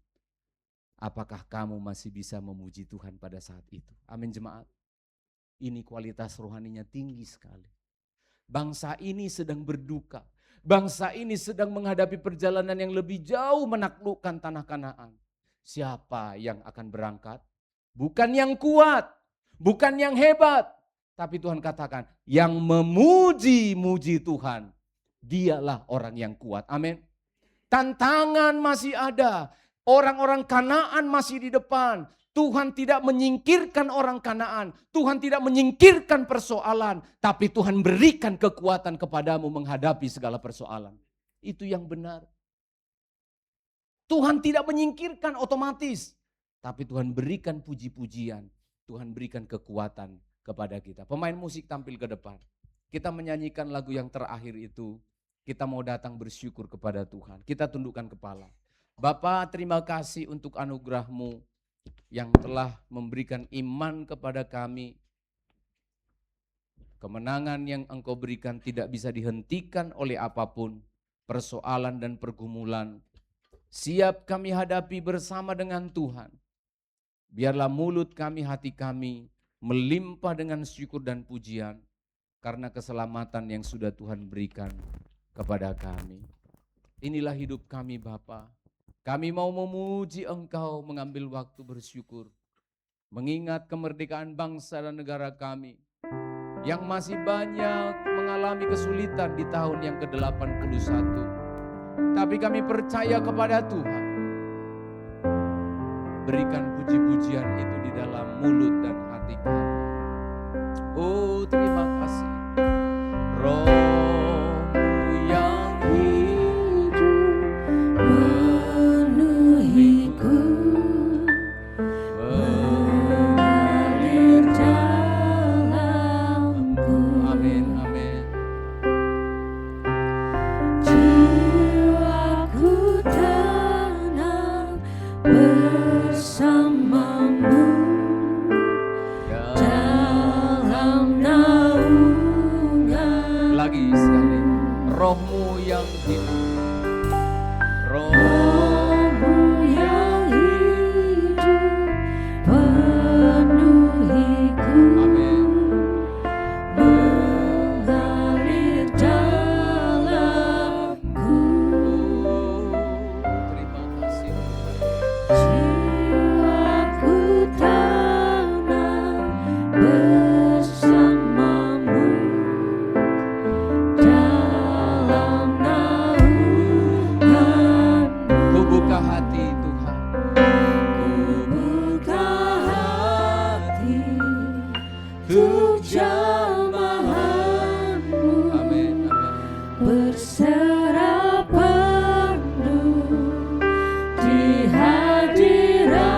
F: Apakah kamu masih bisa memuji Tuhan pada saat itu? Amin jemaat. Ini kualitas rohaninya tinggi sekali. Bangsa ini sedang berduka. Bangsa ini sedang menghadapi perjalanan yang lebih jauh menaklukkan tanah Kanaan. Siapa yang akan berangkat? Bukan yang kuat, bukan yang hebat. Tapi Tuhan katakan, yang memuji-muji Tuhan, dialah orang yang kuat. Amin. Tantangan masih ada. Orang-orang Kanaan masih di depan. Tuhan tidak menyingkirkan orang Kanaan. Tuhan tidak menyingkirkan persoalan. Tapi Tuhan berikan kekuatan kepadamu menghadapi segala persoalan. Itu yang benar. Tuhan tidak menyingkirkan otomatis. Tapi Tuhan berikan puji-pujian. Tuhan berikan kekuatan kepada kita. Pemain musik tampil ke depan. Kita menyanyikan lagu yang terakhir itu. Kita mau datang bersyukur kepada Tuhan. Kita tundukkan kepala. Bapa, terima kasih untuk anugerah-Mu yang telah memberikan iman kepada kami. Kemenangan yang Engkau berikan tidak bisa dihentikan oleh apapun. Persoalan dan pergumulan siap kami hadapi bersama dengan Tuhan. Biarlah mulut kami, hati kami melimpah dengan syukur dan pujian karena keselamatan yang sudah Tuhan berikan kepada kami. Inilah hidup kami Bapa. Kami mau memuji Engkau, mengambil waktu bersyukur. mengingat kemerdekaan bangsa dan negara kami yang masih banyak mengalami kesulitan di tahun yang ke-81. Tapi kami percaya kepada Tuhan. Berikan puji-pujian itu di dalam mulut dan hati kami. Oh, terima kasih. Roh-Mu yang hidup
B: penuhiku, mengalir dalamku.
F: Amin, amin.
B: Jiwaku tenang bersamamu dalam naungan.
F: Lagi sekali. Roh-Mu yang hidup.
B: Roh-Mu yang hidup penuhiku,
F: Amin.
B: mengalir dalamku.
F: Terima kasih.
B: Jiwaku tenang bersamamu dalam naungan.
F: Ku buka hati Tuhan.
B: Buka hati untuk jamahanmu,
F: Amin, amin.
B: berserah penuh di hadiratmu.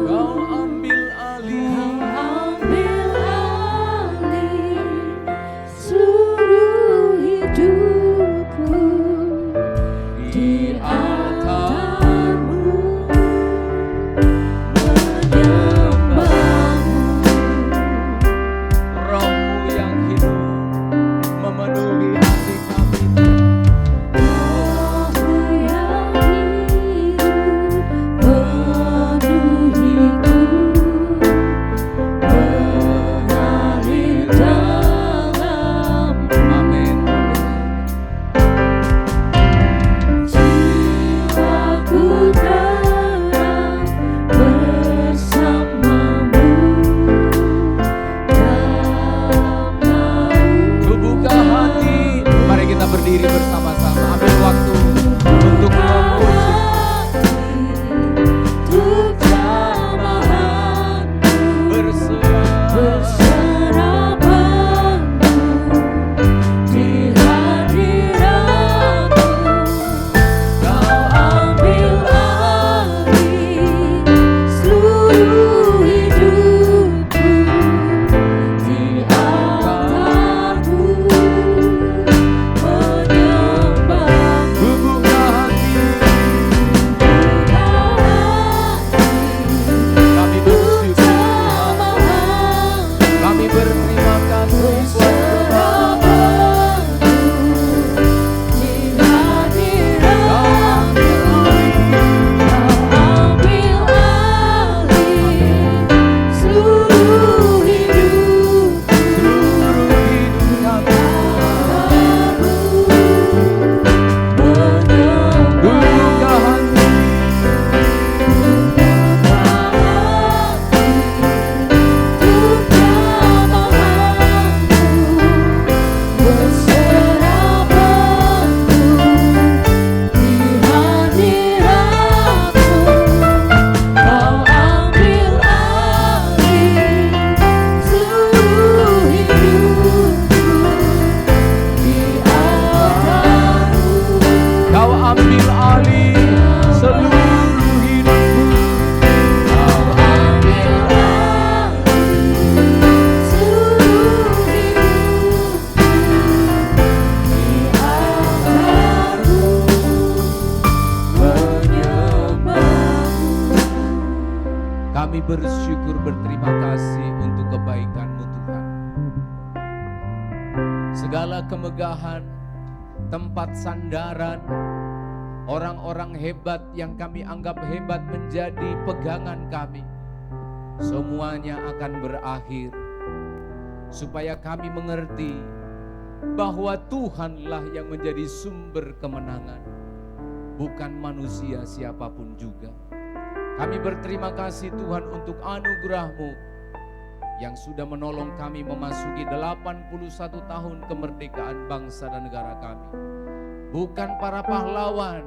F: Kau ambil alih.
B: Ambil alih seluruh hidupku di altarmu, menyembahmu.
F: Roh-Mu yang hidup memenuhi hati kami.
B: Roh-Mu yang hidup penuhiku, mengalir dalamku.
F: Amin.
B: Jiwaku tenang bersamamu dalam naungan.
F: Ku buka hati. Mari kita berdiri bersama-sama. Ambil waktu untuk memuji.
B: Untuk jamahanmu, berserah penuh di hadiratmu. Kau ambil alih seluruh hidupku di altarmu, menyembahmu.
F: Ku buka hati. Kami bersyukur Tuhan. Kami berterima kasih buat seluruh hidup kami. Ku buka hati. Kau ambil alih seluruh hidupku. Kau ambil Kami bersyukur berterima kasih untuk kebaikan-Mu Tuhan. Segala kemegahan, tempat sandaran, orang-orang hebat yang kami anggap hebat menjadi pegangan kami, semuanya akan berakhir. Supaya kami mengerti bahwa Tuhanlah yang menjadi sumber kemenangan, bukan manusia siapapun juga. Kami berterima kasih Tuhan untuk anugerah-Mu yang sudah menolong kami memasuki 81 tahun kemerdekaan bangsa dan negara kami. Bukan para pahlawan,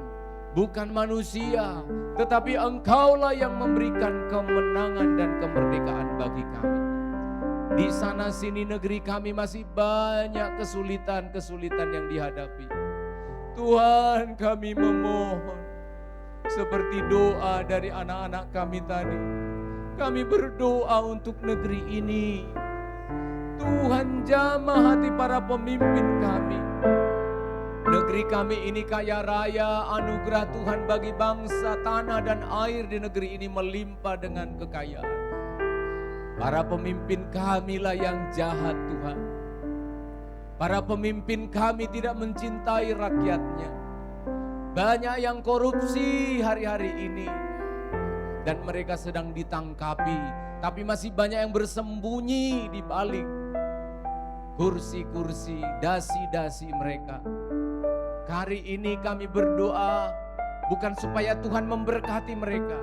F: bukan manusia, tetapi Engkaulah yang memberikan kemenangan dan kemerdekaan bagi kami. Di sana sini negeri kami masih banyak kesulitan-kesulitan yang dihadapi. Tuhan, kami memohon seperti doa dari anak-anak kami tadi. Kami berdoa untuk negeri ini. Tuhan, jamah hati para pemimpin kami. Negeri kami ini kaya raya, anugerah Tuhan bagi bangsa, tanah dan air di negeri ini melimpah dengan kekayaan. Para pemimpin kamilah yang jahat Tuhan. Para pemimpin kami tidak mencintai rakyatnya. Banyak yang korupsi hari-hari ini. Dan mereka sedang ditangkapi. Tapi masih banyak yang bersembunyi di balik kursi-kursi, dasi-dasi mereka. Hari ini kami berdoa bukan supaya Tuhan memberkati mereka,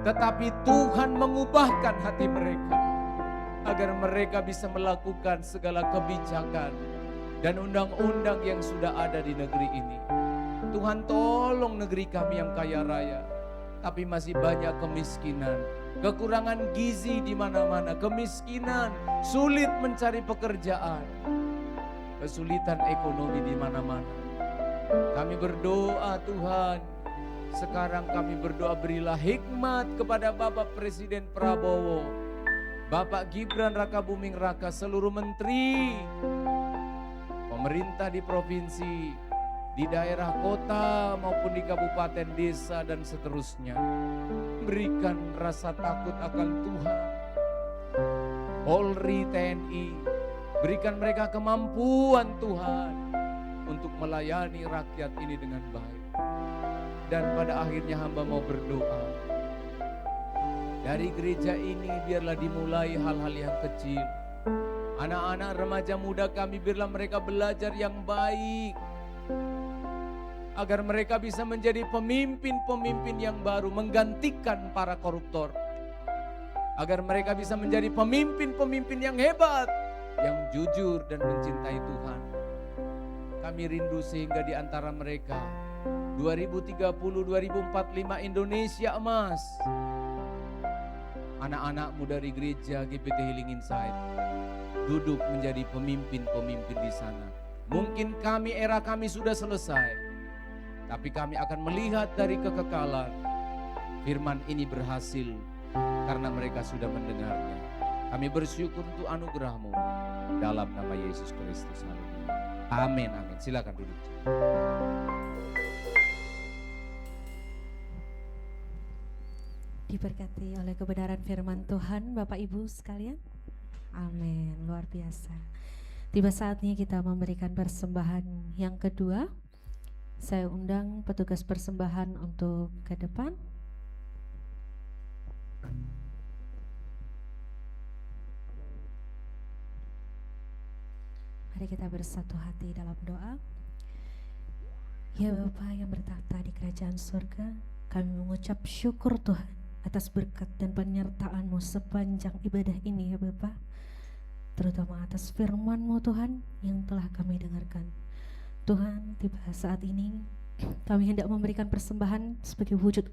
F: tetapi Tuhan mengubahkan hati mereka agar mereka bisa melakukan segala kebijakan dan undang-undang yang sudah ada di negeri ini. Tuhan, tolong negeri kami yang kaya raya, tapi masih banyak kemiskinan, kekurangan gizi di mana-mana, kemiskinan, sulit mencari pekerjaan, kesulitan ekonomi di mana-mana. Kami berdoa Tuhan, sekarang kami berdoa berilah hikmat kepada Bapak Presiden Prabowo, Bapak Gibran Rakabuming Raka, seluruh menteri, pemerintah di provinsi, di daerah kota maupun di kabupaten, desa dan seterusnya. Berikan rasa takut akan Tuhan. Polri, TNI, berikan mereka kemampuan Tuhan untuk melayani rakyat ini dengan baik. Dan pada akhirnya hamba mau berdoa, dari gereja ini biarlah dimulai hal-hal yang kecil. Anak-anak remaja muda kami biarlah mereka belajar yang baik, agar mereka bisa menjadi pemimpin-pemimpin yang baru, menggantikan para koruptor. Agar mereka bisa menjadi pemimpin-pemimpin yang hebat, yang jujur dan mencintai Tuhan. Kami rindu sehingga di antara mereka 2030-2045 Indonesia emas. Anak-anakmu dari gereja GPT Healing Insight duduk menjadi pemimpin-pemimpin di sana. Mungkin era kami sudah selesai, tapi kami akan melihat dari kekekalan. Firman ini berhasil karena mereka sudah mendengarnya. Kami bersyukur untuk anugerah-Mu dalam nama Yesus Kristus. Amin, amin. Silakan duduk.
A: Diberkati oleh kebenaran firman Tuhan Bapak Ibu sekalian. Amin, luar biasa. Tiba saatnya kita memberikan persembahan yang kedua. Saya undang petugas persembahan untuk ke depan. Mari kita bersatu hati dalam doa. Ya Bapa yang bertahta di kerajaan surga, kami mengucap syukur Tuhan atas berkat dan penyertaan-Mu sepanjang ibadah ini ya Bapa. Terutama atas firman-Mu Tuhan yang telah kami dengarkan. Tuhan, tiba saat ini kami hendak memberikan persembahan sebagai wujud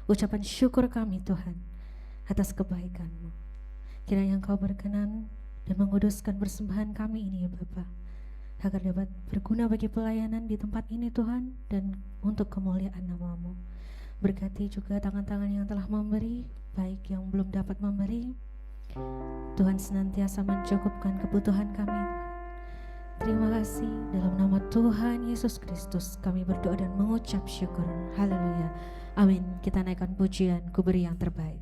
A: ucapan syukur kami Tuhan atas kebaikan-Mu. Kiranya Engkau berkenan dan menguduskan persembahan kami ini ya Bapa, agar dapat berguna bagi pelayanan di tempat ini Tuhan dan untuk kemuliaan nama-Mu. Berkati juga tangan-tangan yang telah memberi, baik yang belum dapat memberi. Tuhan senantiasa mencukupkan kebutuhan kami. Terima kasih, dalam nama Tuhan Yesus Kristus kami berdoa dan mengucap syukur. Haleluya. Amin. Kita naikkan pujian, Ku beri yang terbaik.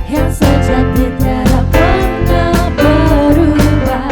B: Yang sejati tiada pernah berubah.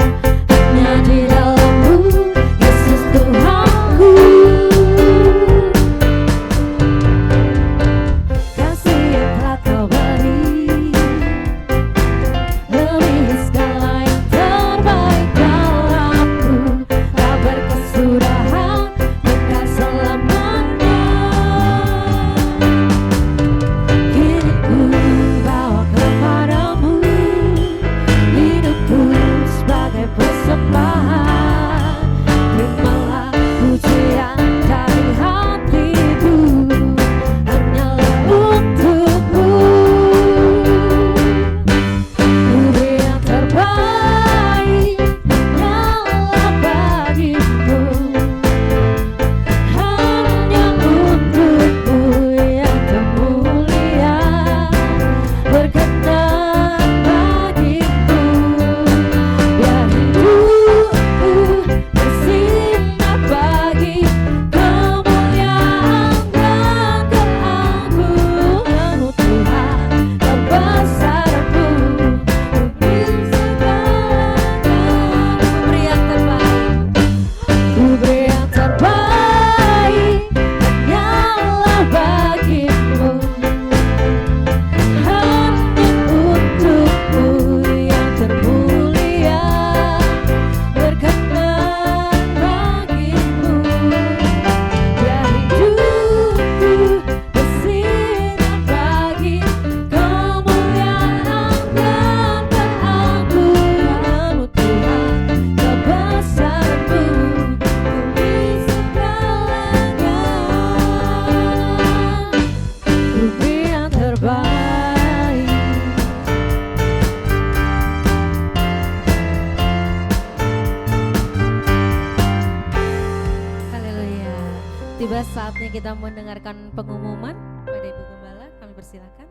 A: saatnya kita mendengarkan pengumuman pada Ibu Gembala, kami persilakan.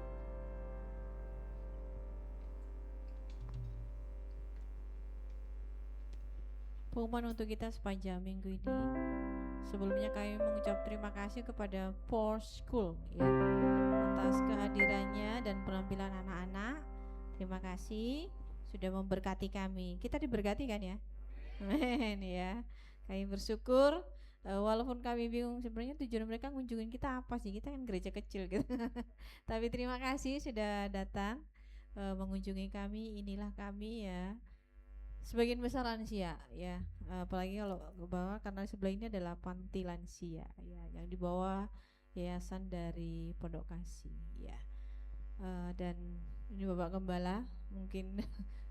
E: Pengumuman untuk kita sepanjang minggu ini. Sebelumnya kami mengucap terima kasih kepada Power School ya, atas kehadirannya dan penampilan anak-anak. Terima kasih sudah memberkati kami. Kita diberkati kan ya? Amin ya. Kami bersyukur walaupun kami bingung sebenarnya tujuan mereka ngunjungin kita apa sih? Kita kan gereja kecil gitu. Tapi terima kasih sudah datang mengunjungi kami. Inilah kami ya. Sebagian besar lansia ya, apalagi kalau ke bawah karena sebelah ini adalah panti lansia ya, yang di bawah yayasan dari Pondok Kasih ya. Dan ini Bapak Gembala mungkin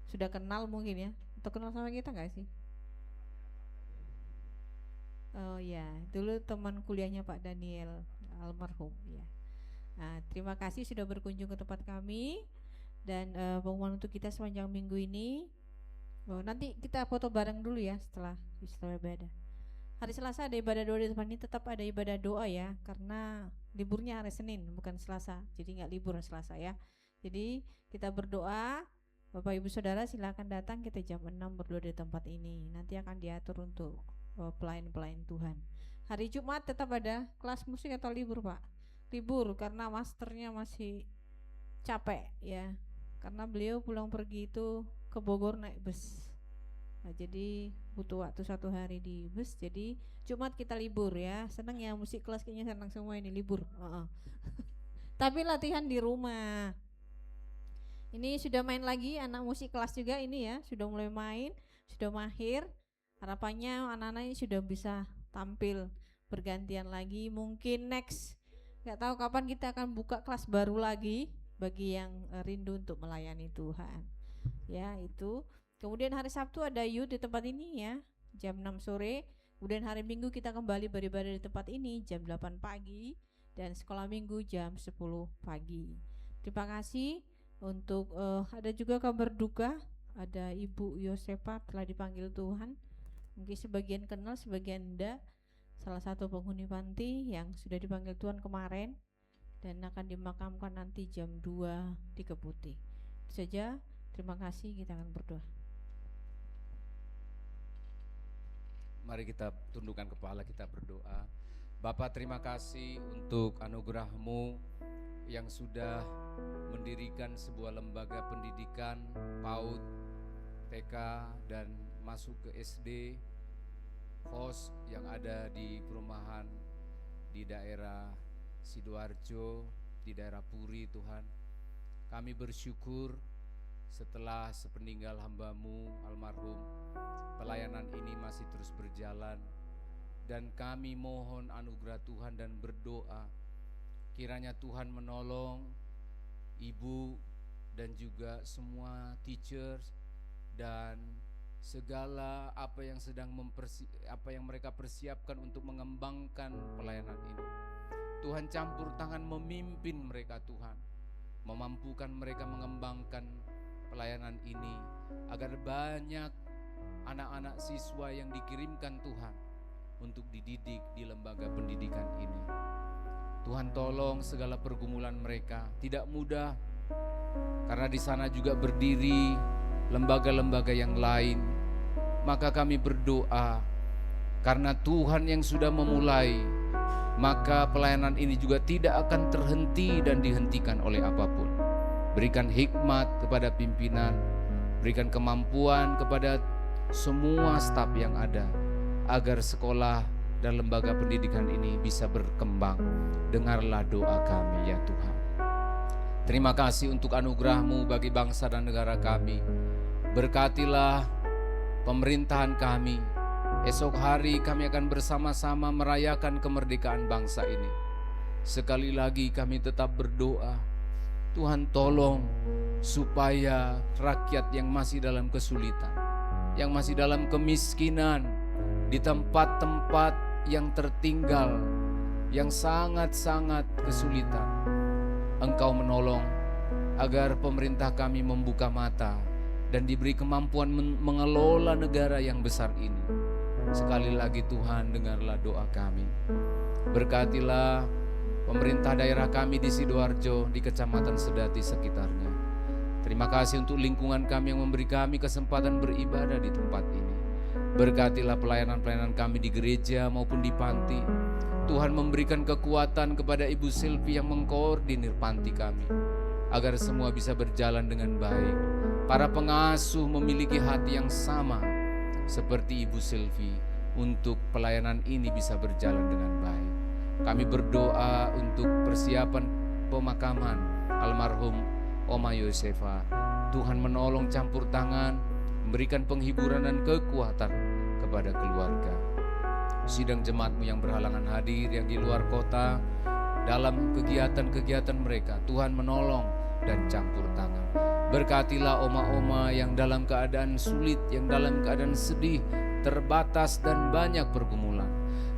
E: sudah kenal mungkin ya, atau kenal sama kita nggak sih? Oh ya, dulu teman kuliahnya Pak Daniel almarhum ya. Nah, terima kasih sudah berkunjung ke tempat kami dan pengumuman untuk kita sepanjang minggu ini. Nanti kita foto bareng dulu ya setelah ibadah. Hari Selasa ada ibadah doa di tempat ini, tetap ada ibadah doa ya, karena liburnya hari Senin bukan Selasa, jadi nggak libur Selasa ya. Jadi kita berdoa, Bapak Ibu Saudara silakan datang, kita jam 6 berdoa di tempat ini. Nanti akan diatur untuk pelayan-pelayan Tuhan. Hari Jumat tetap ada kelas musik atau libur Pak? Libur karena masternya masih capek ya, karena beliau pulang pergi itu ke Bogor naik bus. Nah, jadi butuh waktu 1 hari di bus. Jadi Jumat kita libur ya. Senang ya musik kelas, kayaknya senang semua ini libur. Tapi latihan di rumah. Ini sudah main lagi anak musik kelas juga ini ya, sudah mulai main, sudah mahir. Harapannya anak-anak ini sudah bisa tampil bergantian lagi. Mungkin next, nggak tahu kapan kita akan buka kelas baru lagi bagi yang rindu untuk melayani Tuhan. Ya itu. Kemudian hari Sabtu ada youth di tempat ini ya, jam 6 sore. Kemudian hari Minggu kita kembali beribadah di tempat ini jam 8 pagi dan sekolah minggu jam 10 pagi. Terima kasih untuk ada juga kabar duka, ada Ibu Yosepa telah dipanggil Tuhan. Mungkin sebagian kenal, sebagian enggak. Salah satu penghuni panti yang sudah dipanggil Tuhan kemarin dan akan dimakamkan nanti jam 2 di Keputih. Itu saja. Terima kasih, kita akan berdoa.
F: Mari kita tundukkan kepala, kita berdoa. Bapa, terima kasih untuk anugerah-Mu yang sudah mendirikan sebuah lembaga pendidikan PAUD, TK, dan masuk ke SD, FOS yang ada di perumahan di daerah Sidoarjo, di daerah Puri. Tuhan, kami bersyukur setelah sepeninggal hamba-Mu almarhum, pelayanan ini masih terus berjalan, dan kami mohon anugerah Tuhan dan berdoa kiranya Tuhan menolong ibu dan juga semua teachers dan segala apa yang mereka persiapkan untuk mengembangkan pelayanan ini. Tuhan campur tangan memimpin mereka, Tuhan, memampukan mereka mengembangkan pelayanan ini agar banyak anak-anak siswa yang dikirimkan Tuhan untuk dididik di lembaga pendidikan ini. Tuhan, tolong segala pergumulan mereka, tidak mudah karena di sana juga berdiri lembaga-lembaga yang lain. Maka kami berdoa karena Tuhan yang sudah memulai, maka pelayanan ini juga tidak akan terhenti dan dihentikan oleh apapun. Berikan hikmat kepada pimpinan, berikan kemampuan kepada semua staf yang ada, agar sekolah dan lembaga pendidikan ini bisa berkembang. Dengarlah doa kami ya Tuhan. Terima kasih untuk anugerah-Mu bagi bangsa dan negara kami. Berkatilah pemerintahan kami. Esok hari kami akan bersama-sama merayakan kemerdekaan bangsa ini. Sekali lagi kami tetap berdoa, Tuhan tolong supaya rakyat yang masih dalam kesulitan, yang masih dalam kemiskinan, di tempat-tempat yang tertinggal, yang sangat-sangat kesulitan, Engkau menolong agar pemerintah kami membuka mata dan diberi kemampuan mengelola negara yang besar ini. Sekali lagi Tuhan, dengarlah doa kami. Berkatilah pemerintah daerah kami di Sidoarjo, di Kecamatan Sedati sekitarnya. Terima kasih untuk lingkungan kami yang memberi kami kesempatan beribadah di tempat ini. Berkatilah pelayanan-pelayanan kami di gereja maupun di panti. Tuhan memberikan kekuatan kepada Ibu Silvi yang mengkoordinir panti kami, agar semua bisa berjalan dengan baik. Para pengasuh memiliki hati yang sama seperti Ibu Silvi untuk pelayanan ini bisa berjalan dengan baik. Kami berdoa untuk persiapan pemakaman almarhum Oma Yosefa. Tuhan menolong campur tangan, memberikan penghiburan dan kekuatan kepada keluarga. Sidang jemaatmu yang berhalangan hadir, yang di luar kota, dalam kegiatan-kegiatan mereka, Tuhan menolong dan campur tangan. Berkatilah oma-oma yang dalam keadaan sulit, yang dalam keadaan sedih, terbatas dan banyak pergumulan.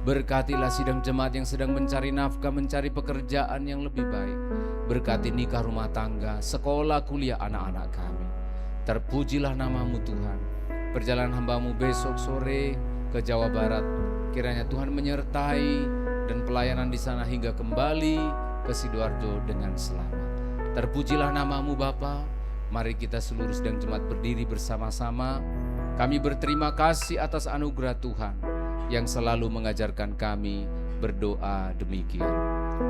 F: Berkatilah sidang jemaat yang sedang mencari nafkah, mencari pekerjaan yang lebih baik. Berkati nikah rumah tangga, sekolah kuliah anak-anak kami. Terpujilah namamu Tuhan. Perjalanan hambamu besok sore ke Jawa Barat, kiranya Tuhan menyertai dan pelayanan di sana hingga kembali ke Sidoarjo dengan selamat. Terpujilah namamu Bapa. Mari kita seluruh sedang jemaat berdiri bersama-sama. Kami berterima kasih atas anugerah Tuhan yang selalu mengajarkan kami berdoa demikian.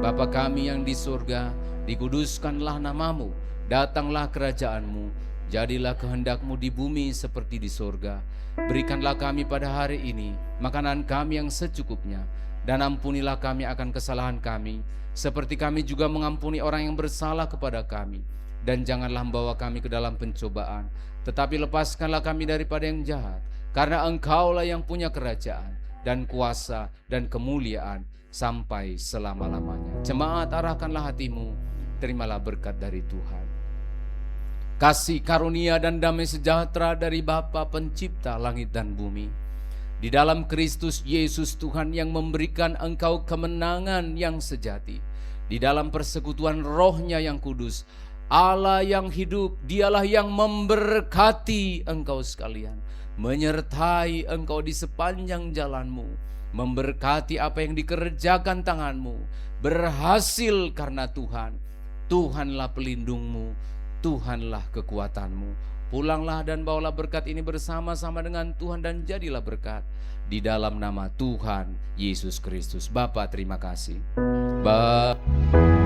F: Bapa kami yang di surga, dikuduskanlah namamu, datanglah kerajaanmu, jadilah kehendakmu di bumi seperti di surga. Berikanlah kami pada hari ini makanan kami yang secukupnya, dan ampunilah kami akan kesalahan kami, seperti kami juga mengampuni orang yang bersalah kepada kami. Dan janganlah membawa kami ke dalam pencobaan, tetapi lepaskanlah kami daripada yang jahat, karena Engkaulah yang punya kerajaan dan kuasa dan kemuliaan sampai selama-lamanya. Jemaat, arahkanlah hatimu, terimalah berkat dari Tuhan. Kasih karunia dan damai sejahtera dari Bapa Pencipta langit dan bumi, di dalam Kristus Yesus Tuhan yang memberikan engkau kemenangan yang sejati, di dalam persekutuan Roh-Nya yang kudus, Allah yang hidup, Dialah yang memberkati engkau sekalian, menyertai engkau di sepanjang jalanmu, memberkati apa yang dikerjakan tanganmu, berhasil karena Tuhan. Tuhanlah pelindungmu, Tuhanlah kekuatanmu. Pulanglah dan bawalah berkat ini bersama-sama dengan Tuhan dan jadilah berkat di dalam nama Tuhan Yesus Kristus. Bapa, terima kasih. Bapa.